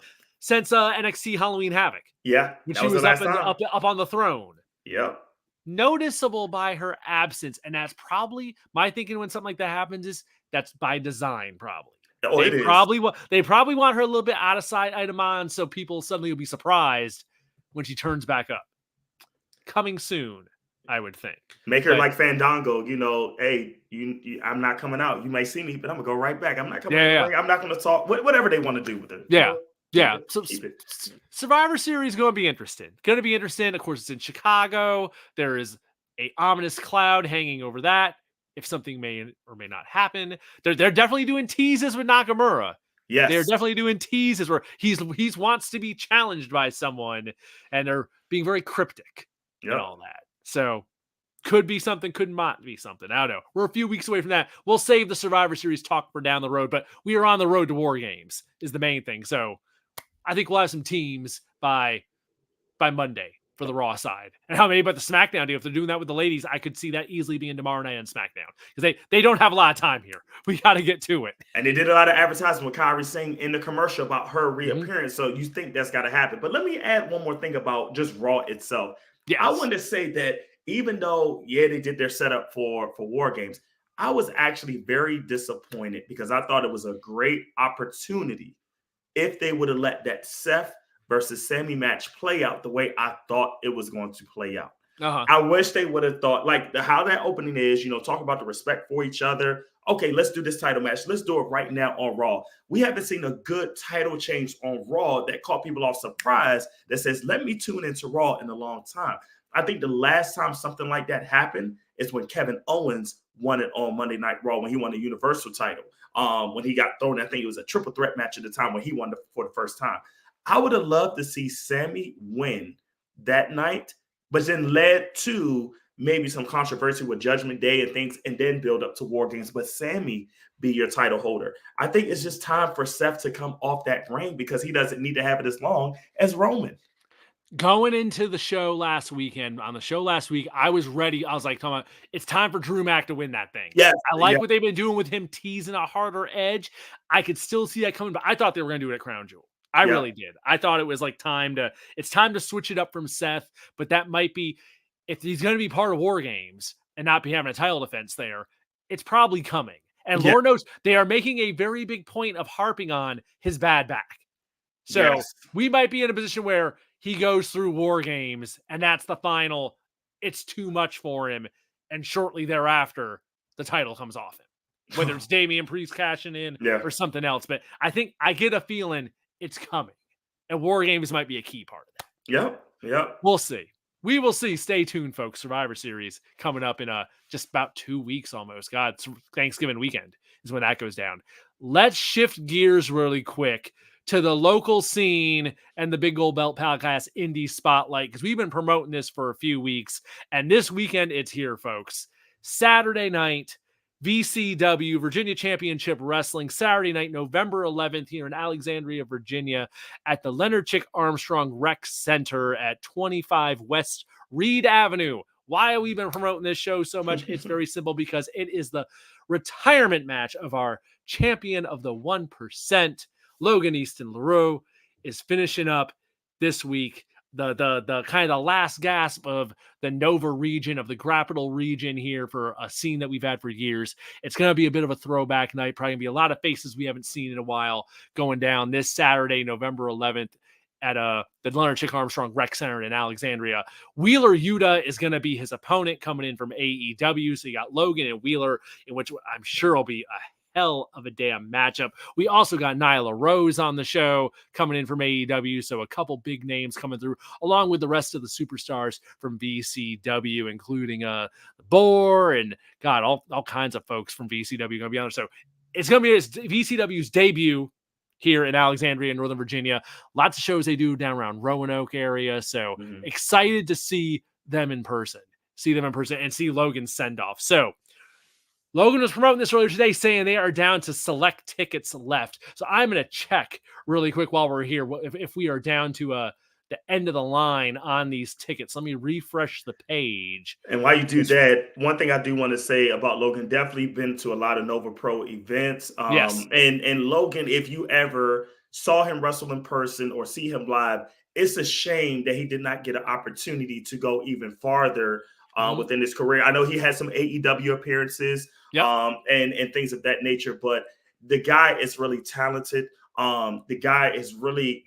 since NXT Halloween Havoc. Yeah. When she was up on the throne. Yep. Noticeable by her absence. And that's probably my thinking when something like that happens is that's by design, probably. Oh, they probably want her a little bit out of sight, item on, so people suddenly will be surprised when she turns back up. Coming soon, I would think. Make her like Fandango, hey, I'm not coming out. You may see me, but I'm gonna go right back. I'm not coming out. I'm not gonna talk. Whatever they want to do with it. Yeah. Yeah. So Survivor Series is going to be interesting. Of course, it's in Chicago. There is a ominous cloud hanging over that. If something may or may not happen, they're definitely doing teases with Nakamura. Yes, they're definitely doing teases where he wants to be challenged by someone, and they're being very cryptic and all that. So could be something, could not be something. I don't know. We're a few weeks away from that. We'll save the Survivor Series talk for down the road, but we are on the road to WarGames is the main thing. So I think we'll have some teams by Monday for the Raw side. And how many about the SmackDown deal? If they're doing that with the ladies, I could see that easily being tomorrow night on SmackDown because they don't have a lot of time here. We got to get to it. And they did a lot of advertising with Kyrie saying in the commercial about her reappearance. So you think that's got to happen. But let me add one more thing about just Raw itself. Yes. I want to say that even though, they did their setup for WarGames, I was actually very disappointed because I thought it was a great opportunity if they would have let that Seth versus Sami match play out the way I thought it was going to play out. I wish they would have thought, how that opening is, talk about the respect for each other. Okay, let's do this title match. Let's do it right now on Raw. We haven't seen a good title change on Raw that caught people off surprise that says, let me tune into Raw in a long time. I think the last time something like that happened is when Kevin Owens won it on Monday Night Raw when he won the Universal title. When he got thrown, I think it was a triple threat match at the time when he won for the first time. I would have loved to see Sami win that night, but then led to maybe some controversy with Judgment Day and things, and then build up to WarGames, but Sami be your title holder. I think it's just time for Seth to come off that reign because he doesn't need to have it as long as Roman. Going into the show last weekend, I was ready. I was like, come on, it's time for Drew Mac to win that thing. Yes, I like what they've been doing with him teasing a harder edge. I could still see that coming, but I thought they were going to do it at Crown Jewel. I really did. I thought it was it's time to switch it up from Seth, but that might be, if he's going to be part of WarGames and not be having a title defense there, it's probably coming. And Lord knows they are making a very big point of harping on his bad back. So we might be in a position where he goes through WarGames and that's the final. It's too much for him. And shortly thereafter, the title comes off him, whether it's Damian Priest cashing in or something else. But I think I get a feeling it's coming. And WarGames might be a key part of that. Yep. We'll see. We will see. Stay tuned, folks. Survivor Series coming up in just about 2 weeks almost. God, Thanksgiving weekend is when that goes down. Let's shift gears really quick to the local scene and the Big Gold Belt Podcast Indie Spotlight, because we've been promoting this for a few weeks. And this weekend, it's here, folks. Saturday night, VCW, Virginia Championship Wrestling, Saturday night, November 11th, here in Alexandria, Virginia, at the Leonard Chick Armstrong Rec Center at 25 West Reed Avenue. Why have we been promoting this show so much? It's very simple, because it is the retirement match of our champion of the 1%. Logan Easton LaRue is finishing up this week. The kind of last gasp of the Nova region, of the Grappital region here, for a scene that we've had for years. It's going to be a bit of a throwback night. Probably going to be a lot of faces we haven't seen in a while going down this Saturday, November 11th at the Leonard Chick Armstrong Rec Center in Alexandria. Wheeler Yuta is going to be his opponent, coming in from AEW. So you got Logan and Wheeler, in which I'm sure will be a hell of a damn matchup. We also got Nyla Rose on the show coming in from AEW, so a couple big names coming through, along with the rest of the superstars from VCW, including Boar and God, all kinds of folks from VCW going to be on there. So it's going to be VCW's debut here in Alexandria, Northern Virginia. Lots of shows they do down around Roanoke area, so excited to see them in person, and see Logan's send-off. So Logan was promoting this earlier today, saying they are down to select tickets left. So I'm going to check really quick while we're here if we are down to the end of the line on these tickets. Let me refresh the page. And while you do that, one thing I do want to say about Logan, definitely been to a lot of Nova Pro events. Yes. And Logan, if you ever saw him wrestle in person or see him live, it's a shame that he did not get an opportunity to go even farther within his career. I know he had some AEW appearances and things of that nature, but the guy is really talented. The guy is really,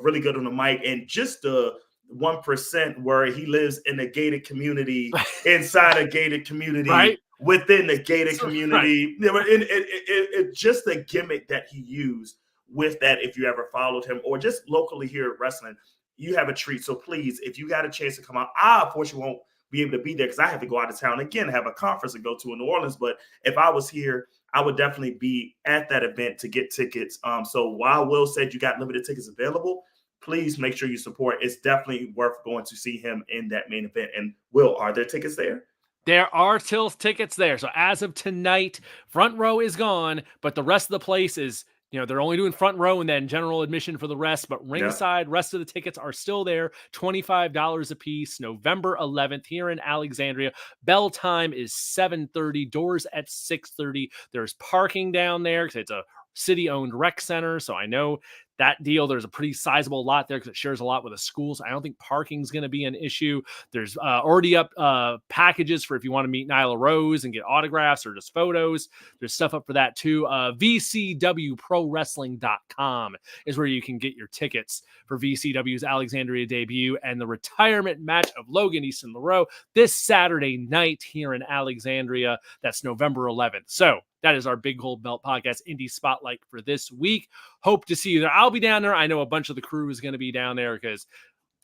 really good on the mic, and just the 1% where he lives in a gated community, inside a gated community, within the gated community. It's just the gimmick that he used with that. If you ever followed him or just locally here at wrestling, you have a treat. So please, if you got a chance to come out, I unfortunately won't be able to be there because I have to go out of town again, have a conference to go to in New Orleans. But if I was here, I would definitely be at that event to get tickets. So while Will said you got limited tickets available, please make sure you support. It's definitely worth going to see him in that main event. And Will, are there tickets there? There are still tickets there. So as of tonight, front row is gone, but the rest of the place is, they're only doing front row and then general admission for the rest, but ringside, rest of the tickets are still there. $25 a piece, November 11th here in Alexandria. Bell time is 7:30, doors at 6:30. There's parking down there because it's a city-owned rec center. So I know that deal, there's a pretty sizable lot there because it shares a lot with the schools. I don't think parking is going to be an issue. There's already up packages for if you want to meet Nyla Rose and get autographs or just photos. There's stuff up for that too. VCWProWrestling.com is where you can get your tickets for VCW's Alexandria debut and the retirement match of Logan Easton LaRue this Saturday night here in Alexandria. That's November 11th. So that is our Big Gold Belt Podcast Indie Spotlight for this week. Hope to see you there. I'll be down there. I know a bunch of the crew is going to be down there because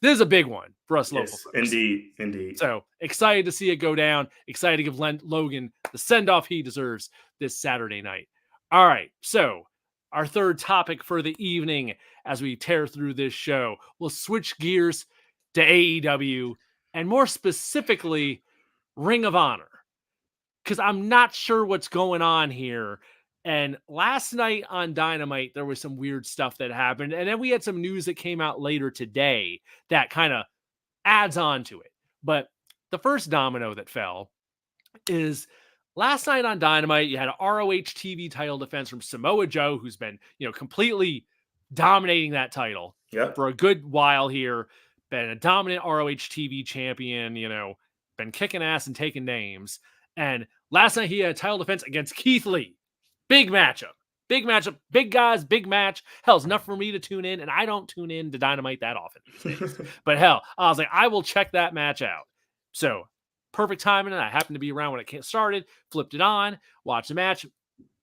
this is a big one for us local folks. Indeed. So excited to see it go down. Excited to give Logan the send-off he deserves this Saturday night. All right, so our third topic for the evening as we tear through this show, we'll switch gears to AEW and more specifically Ring of Honor, because I'm not sure what's going on here. And last night on Dynamite, there was some weird stuff that happened. And then we had some news that came out later today that kind of adds on to it. But the first domino that fell is last night on Dynamite, you had a ROH TV title defense from Samoa Joe, who's been, completely dominating that title for a good while here. been a dominant ROH TV champion, been kicking ass and taking names. And last night he had a title defense against Keith Lee. Big matchup. Big matchup. Big guys, big match. Hell, it's enough for me to tune in, and I don't tune in to Dynamite that often these days. But hell, I was like, I will check that match out. So, perfect timing, and I happened to be around when it started, flipped it on, watched the match,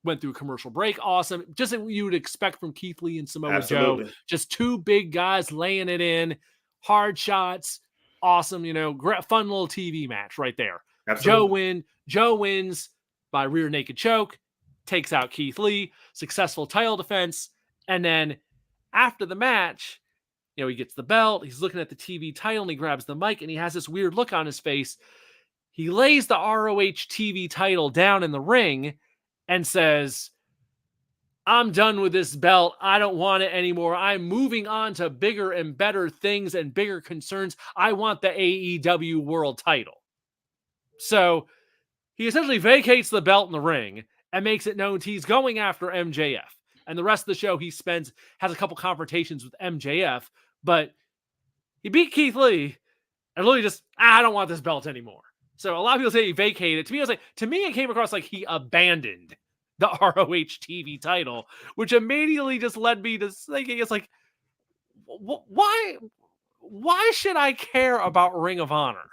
went through a commercial break. Awesome. Just what you would expect from Keith Lee and Samoa Joe. Just two big guys laying it in, hard shots. Awesome, fun little TV match right there. Absolutely. Joe wins by rear naked choke, takes out Keith Lee, successful title defense. And then after the match, he gets the belt, he's looking at the TV title, and he grabs the mic, and he has this weird look on his face. He lays the ROH TV title down in the ring and says, I'm done with this belt. I don't want it anymore. I'm moving on to bigger and better things and bigger concerns. I want the AEW World title. So he essentially vacates the belt in the ring and makes it known he's going after MJF. And the rest of the show has a couple confrontations with MJF, but he beat Keith Lee and literally just, I don't want this belt anymore. So a lot of people say he vacated. To me, it came across like he abandoned the ROH TV title, which immediately just led me to thinking, it's like, why should I care about Ring of Honor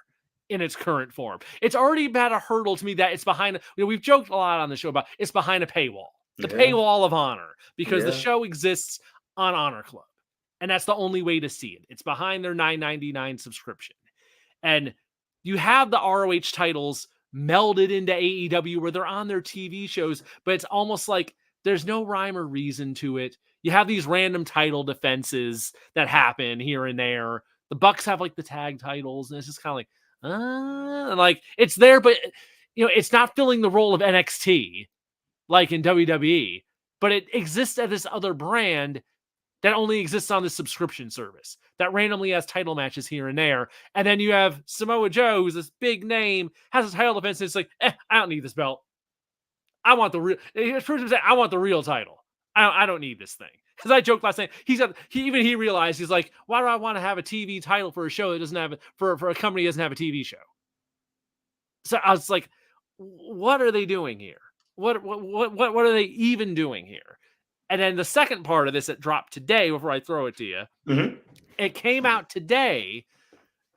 in its current form? It's already been a hurdle to me that it's behind, we've joked a lot on the show about it's behind a paywall, the paywall of Honor, because the show exists on Honor Club. And that's the only way to see it. It's behind their $9.99 subscription. And you have the ROH titles melded into AEW where they're on their TV shows, but it's almost like there's no rhyme or reason to it. You have these random title defenses that happen here and there. The Bucks have like the tag titles, and it's just kind of like, it's there, but it's not filling the role of NXT like in WWE, but it exists as this other brand that only exists on this subscription service that randomly has title matches here and there. And then you have Samoa Joe, who's this big name, has a title defense, and it's like, I don't need this belt. I want the real. I want the real title. I don't need this thing. Because I joked last night, he realized, he's like, why do I want to have a TV title for a show that doesn't have for a company that doesn't have a TV show? So I was like, what are they doing here? What are they even doing here? And then the second part of this that dropped today, before I throw it to you, it came out today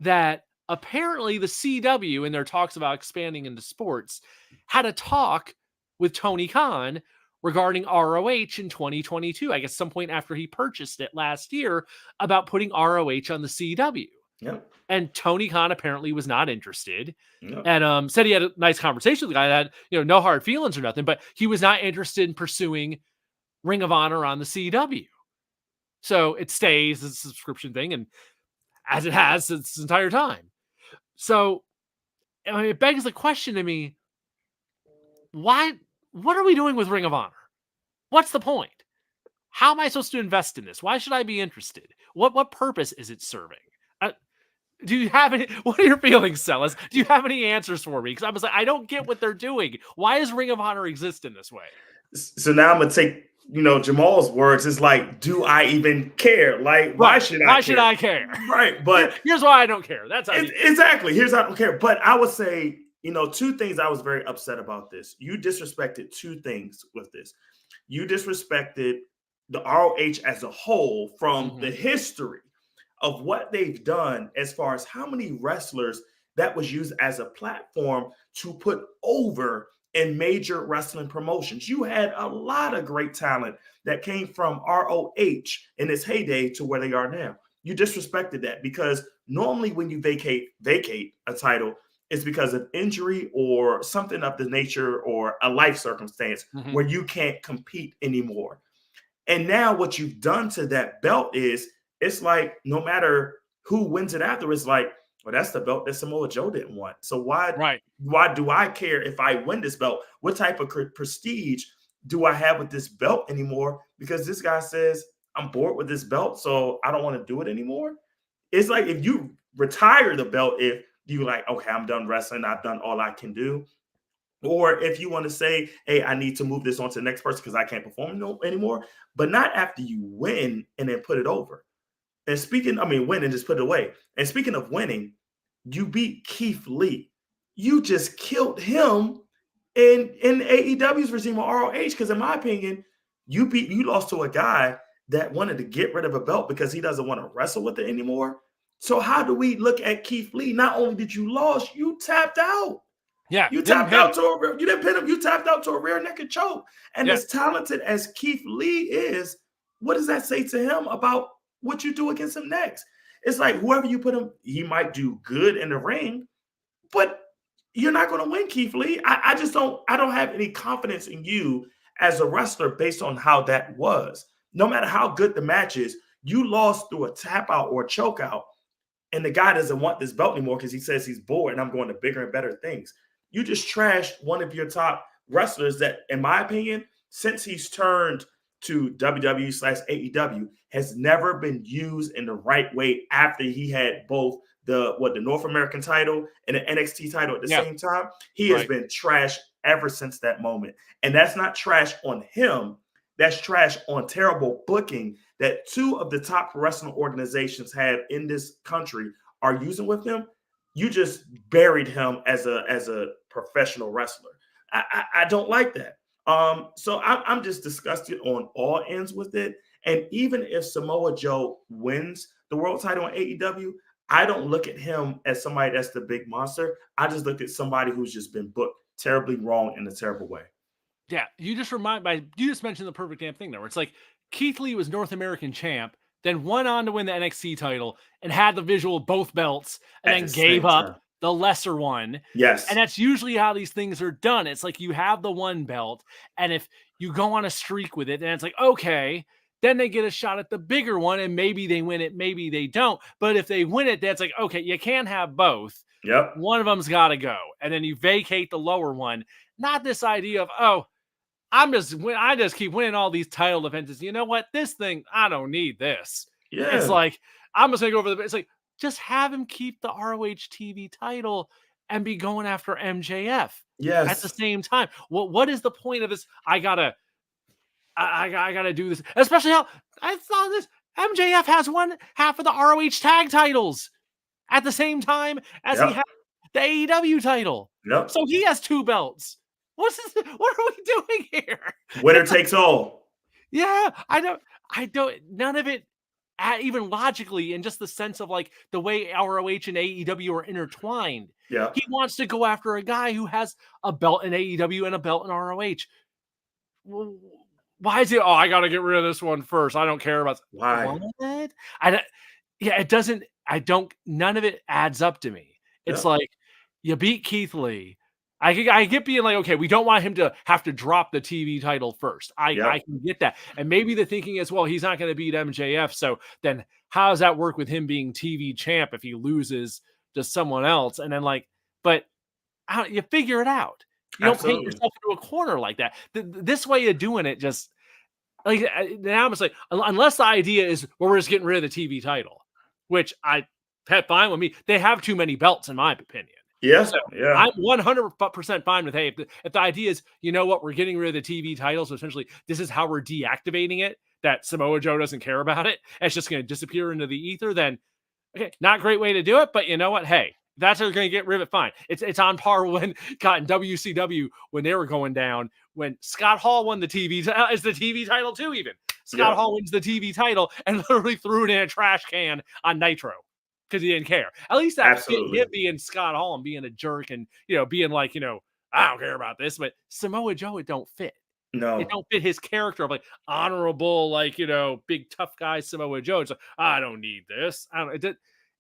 that apparently the CW, in their talks about expanding into sports, had a talk with Tony Khan regarding ROH in 2022, I guess some point after he purchased it last year, about putting ROH on the CW. Yep. And Tony Khan apparently was not interested, and said he had a nice conversation with the guy that had, no hard feelings or nothing, but he was not interested in pursuing Ring of Honor on the CW. So it stays as a subscription thing, and as it has its entire time. So it begs the question to me, what are we doing with Ring of Honor? What's the point? How am I supposed to invest in this? Why should I be interested? What purpose is it serving? Do you have any? What are your feelings, Celis? Do you have any answers for me? Because I was like, I don't get what they're doing. Why does Ring of Honor exist in this way? So now I'm gonna take Jamal's words. It's like, do I even care? Like, why should I care? Right, but here's why I don't care. That's exactly. Here's why I don't care. But I would say, two things I was very upset about this. You disrespected two things with this. You disrespected the ROH as a whole from the history of what they've done, as far as how many wrestlers that was used as a platform to put over in major wrestling promotions. You had a lot of great talent that came from ROH in its heyday to where they are now. You disrespected that, because normally when you vacate a title, it's because of injury or something of the nature, or a life circumstance where you can't compete anymore. And now what you've done to that belt is, it's like, no matter who wins it after, it's like, well, that's the belt that Samoa Joe didn't want. So why do I care if I win this belt? What type of prestige do I have with this belt anymore? Because this guy says, I'm bored with this belt, so I don't want to do it anymore. It's like, if you retire the belt, if you like, okay, I'm done wrestling, I've done all I can do. Or if you want to say, hey, I need to move this on to the next person because I can't perform anymore, but not after you win and then put it over. And speaking, I mean, winning, just put it away. And speaking of winning, you beat Keith Lee. You just killed him in AEW's regime or ROH. Because in my opinion, you lost to a guy that wanted to get rid of a belt because he doesn't want to wrestle with it anymore. So how do we look at Keith Lee? Not only did you lose, you tapped out. Yeah, you tapped out to a you didn't pin him. You tapped out to a rear naked choke. And as talented as Keith Lee is, what does that say to him about what you do against him next? It's like whoever you put him, he might do good in the ring, but you're not going to win, Keith Lee. I just don't. I don't have any confidence in you as a wrestler based on how that was. No matter how good the match is, you lost through a tap out or a choke out, and the guy doesn't want this belt anymore because he says he's bored and I'm going to bigger and better things. You just trashed one of your top wrestlers that, in my opinion, since he's turned to WWE/AEW, has never been used in the right way after he had both the North American title and the NXT title at the same time. He has been trash ever since that moment. And that's not trash on him. That's trash on terrible booking that two of the top wrestling organizations have in this country are using with him. You just buried him as a professional wrestler. I don't like that. So I'm just disgusted on all ends with it. And even if Samoa Joe wins the world title in AEW, I don't look at him as somebody that's the big monster. I just look at somebody who's just been booked terribly wrong in a terrible way. Yeah, you just mentioned the perfect damn thing there, where it's like Keith Lee was North American champ, then went on to win the NXT title and had the visual of both belts, and then gave up the lesser one. Yes. And that's usually how these things are done. It's like you have the one belt, and if you go on a streak with it, then it's like, okay, then they get a shot at the bigger one, and maybe they win it, maybe they don't. But if they win it, that's like, okay, you can't have both. Yep. One of them's got to go. And then you vacate the lower one. Not this idea of, oh, I just keep winning all these title defenses. You know what? This thing, I don't need this. Yeah. It's like, I'm just going to go over it's like, just have him keep the ROH TV title and be going after MJF. Yes. At the same time. What is the point of this? I gotta do this. Especially how I saw this. MJF has one half of the ROH tag titles at the same time as he has the AEW title. Yep. So he has two belts. What are we doing here? Winner takes all. Yeah, I don't, none of it, even logically, and just the sense of like the way ROH and AEW are intertwined. Yeah. He wants to go after a guy who has a belt in AEW and a belt in ROH. Why is it? Oh, I got to get rid of this one first. I don't care about why. What? It doesn't. None of it adds up to me. It's like you beat Keith Lee. I get being like, okay, we don't want him to have to drop the TV title first. I can get that. And maybe the thinking is, well, he's not going to beat MJF. So then how does that work with him being TV champ if he loses to someone else? And then but you figure it out. You don't paint yourself into a corner like that. This way of doing it just like now I'm just like, unless the idea is we're just getting rid of the TV title, which I had fine with me. They have too many belts, in my opinion. Yes, so I'm 100% fine with, hey, if the idea is, you know what, we're getting rid of the TV title, so essentially this is how we're deactivating it, that Samoa Joe doesn't care about it, and it's just going to disappear into the ether, then, okay, not a great way to do it, but you know what, hey, that's how we're going to get rid of it, fine. It's on par when got in WCW when they were going down, when Scott Hall won the TV title, it's the TV title too even. Scott Hall wins the TV title and literally threw it in a trash can on Nitro. Because he didn't care. At least that him being Scott Hall and being a jerk and being like, I don't care about this. But Samoa Joe, it don't fit. No, it don't fit his character of like honorable, big tough guy Samoa Joe. It's like, I don't need this.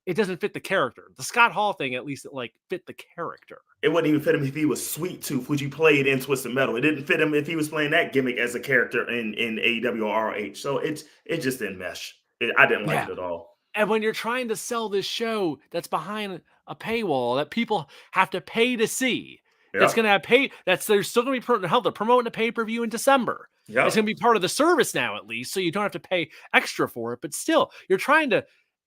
It doesn't fit the character. The Scott Hall thing, at least, it fit the character. It wouldn't even fit him if he was Sweet Tooth, which he played in Twisted Metal. It didn't fit him if he was playing that gimmick as a character in AEW or ROH. So it just didn't mesh. I didn't like it at all. And when you're trying to sell this show that's behind a paywall that people have to pay to see, that's going to have they're still going to be they're promoting a pay-per-view in December. It's going to be part of the service now, at least, so you don't have to pay extra for it. But still, you're trying to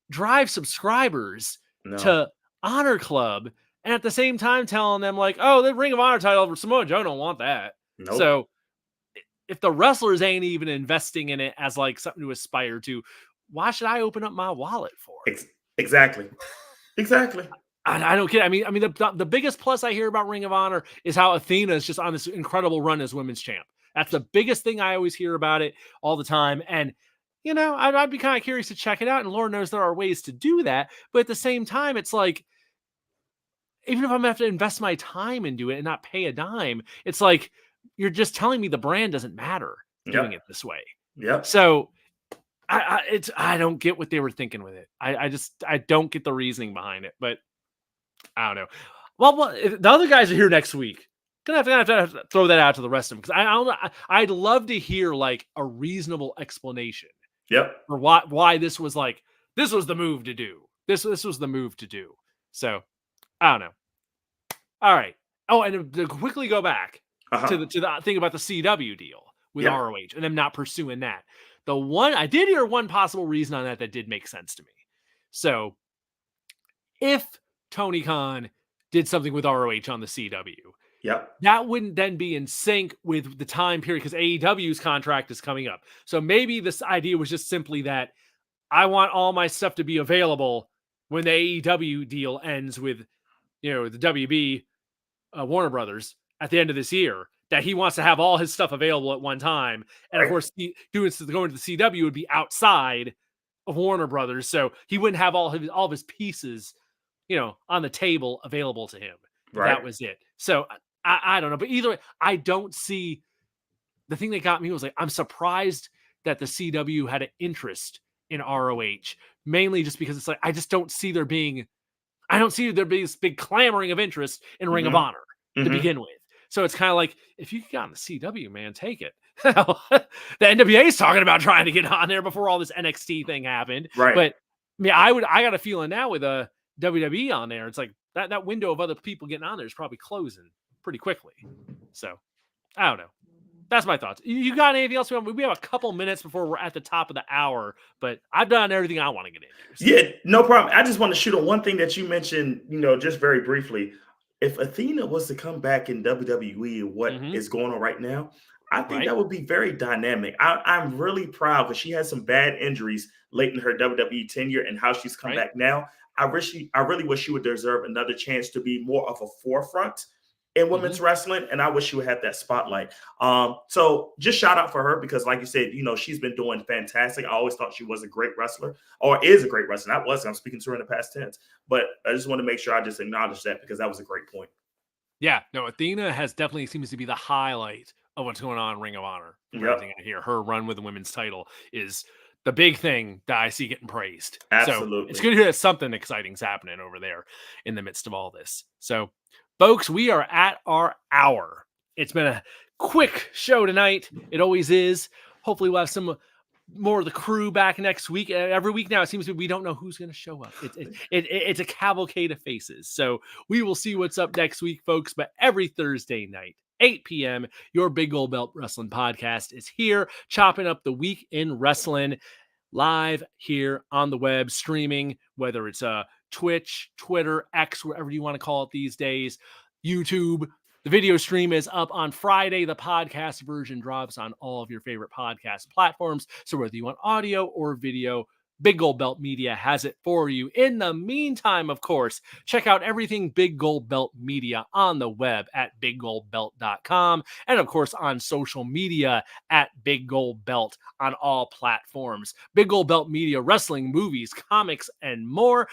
drive subscribers to Honor Club, and at the same time telling them like, oh, the Ring of Honor title for Samoa Joe don't want that. Nope. So if the wrestlers ain't even investing in it as like something to aspire to, why should I open up my wallet for it? Exactly. I don't get it. I mean, the biggest plus I hear about Ring of Honor is how Athena is just on this incredible run as women's champ. That's the biggest thing I always hear about it all the time. And, you know, I'd be kind of curious to check it out. And Lord knows there are ways to do that. But at the same time, it's like, even if I'm going to have to invest my time into it and not pay a dime, it's like, you're just telling me the brand doesn't matter doing it this way. Yep. So I don't get what they were thinking with it. I don't get the reasoning behind it, but I don't know. Well, the other guys are here next week. Gonna have to throw that out to the rest of them because I'd love to hear like a reasonable explanation. Yep. For why this was the move to do. This was the move to do. So I don't know. All right. Oh, and to quickly go back to the thing about the CW deal with ROH and them not pursuing that. I did hear one possible reason on that did make sense to me. So if Tony Khan did something with ROH on the CW, that wouldn't then be in sync with the time period because AEW's contract is coming up. So maybe this idea was just simply that I want all my stuff to be available when the AEW deal ends with, you know, the WB Warner Brothers at the end of this year, that he wants to have all his stuff available at one time. And of course, going to the CW would be outside of Warner Brothers. So he wouldn't have all of his pieces, you know, on the table available to him. That was it. So I don't know. But either way, I don't see. The thing that got me was like, I'm surprised that the CW had an interest in ROH, mainly just because it's like, I don't see there being this big clamoring of interest in Ring of Honor to begin with. So it's kind of like, if you get on the CW, man, take it. The NWA is talking about trying to get on there before all this NXT thing happened. Right. But I mean, I got a feeling now with a WWE on there, it's like that window of other people getting on there is probably closing pretty quickly. So I don't know. That's my thoughts. You got anything else? We have a couple minutes before we're at the top of the hour, but I've done everything I want to get into. So. Yeah, no problem. I just want to shoot on one thing that you mentioned, you know, just very briefly. If Athena was to come back in WWE, what is going on right now, I think that would be very dynamic. I'm really proud because she had some bad injuries late in her WWE tenure and how she's come back now. I really wish she would deserve another chance to be more of a forefront in women's wrestling, and I wish she would have that spotlight. So just shout out for her because, like you said, you know, she's been doing fantastic. I always thought she was a great wrestler or is a great wrestler. I'm speaking to her in the past tense, but I just want to make sure I just acknowledge that because that was a great point. Yeah, no, Athena definitely seems to be the highlight of what's going on in Ring of Honor. Everything I hear, her run with the women's title is the big thing that I see getting praised. Absolutely. So it's good to hear that something exciting's happening over there in the midst of all this. So, folks, we are at our hour. It's been a quick show tonight. It always is. Hopefully we'll have some more of the crew back next week. Every week now, it seems we don't know who's going to show up. It's a cavalcade of faces. So we will see what's up next week, folks. But every Thursday night, 8 p.m., your Big Gold Belt Wrestling Podcast is here, chopping up the week in wrestling live here on the web, streaming, whether it's Twitch, Twitter, X, wherever you want to call it these days, YouTube. The video stream is up on Friday. The podcast version drops on all of your favorite podcast platforms. So whether you want audio or video, Big Gold Belt Media has it for you. In the meantime, of course, check out everything Big Gold Belt Media on the web at biggoldbelt.com. And of course, on social media at Big Gold Belt on all platforms. Big Gold Belt Media, wrestling, movies, comics, and more.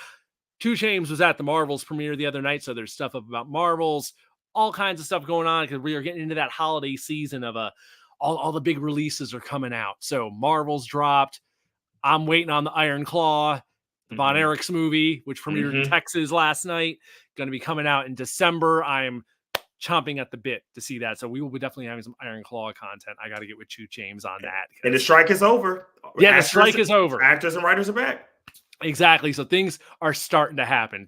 2 Chainz was at the Marvels premiere the other night, so there's stuff up about Marvels, all kinds of stuff going on because we are getting into that holiday season of all the big releases are coming out. So Marvels dropped. I'm waiting on the Iron Claw, the Von Erichs movie, which premiered in Texas last night. Going to be coming out in December. I'm chomping at the bit to see that. So we will be definitely having some Iron Claw content. I got to get with 2 Chainz on that. And the strike is over. Yeah, the strike is over. Actors and writers are back. Exactly. So things are starting to happen.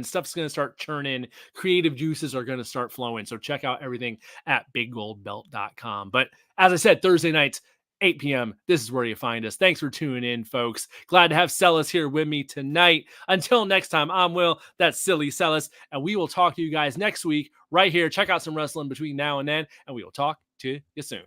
Stuff's going to start churning. Creative juices are going to start flowing. So check out everything at biggoldbelt.com. But as I said, Thursday nights, 8 p.m. This is where you find us. Thanks for tuning in, folks. Glad to have Celis here with me tonight. Until next time, I'm Will. That's Silly Celis. And we will talk to you guys next week right here. Check out some wrestling between now and then. And we will talk to you soon.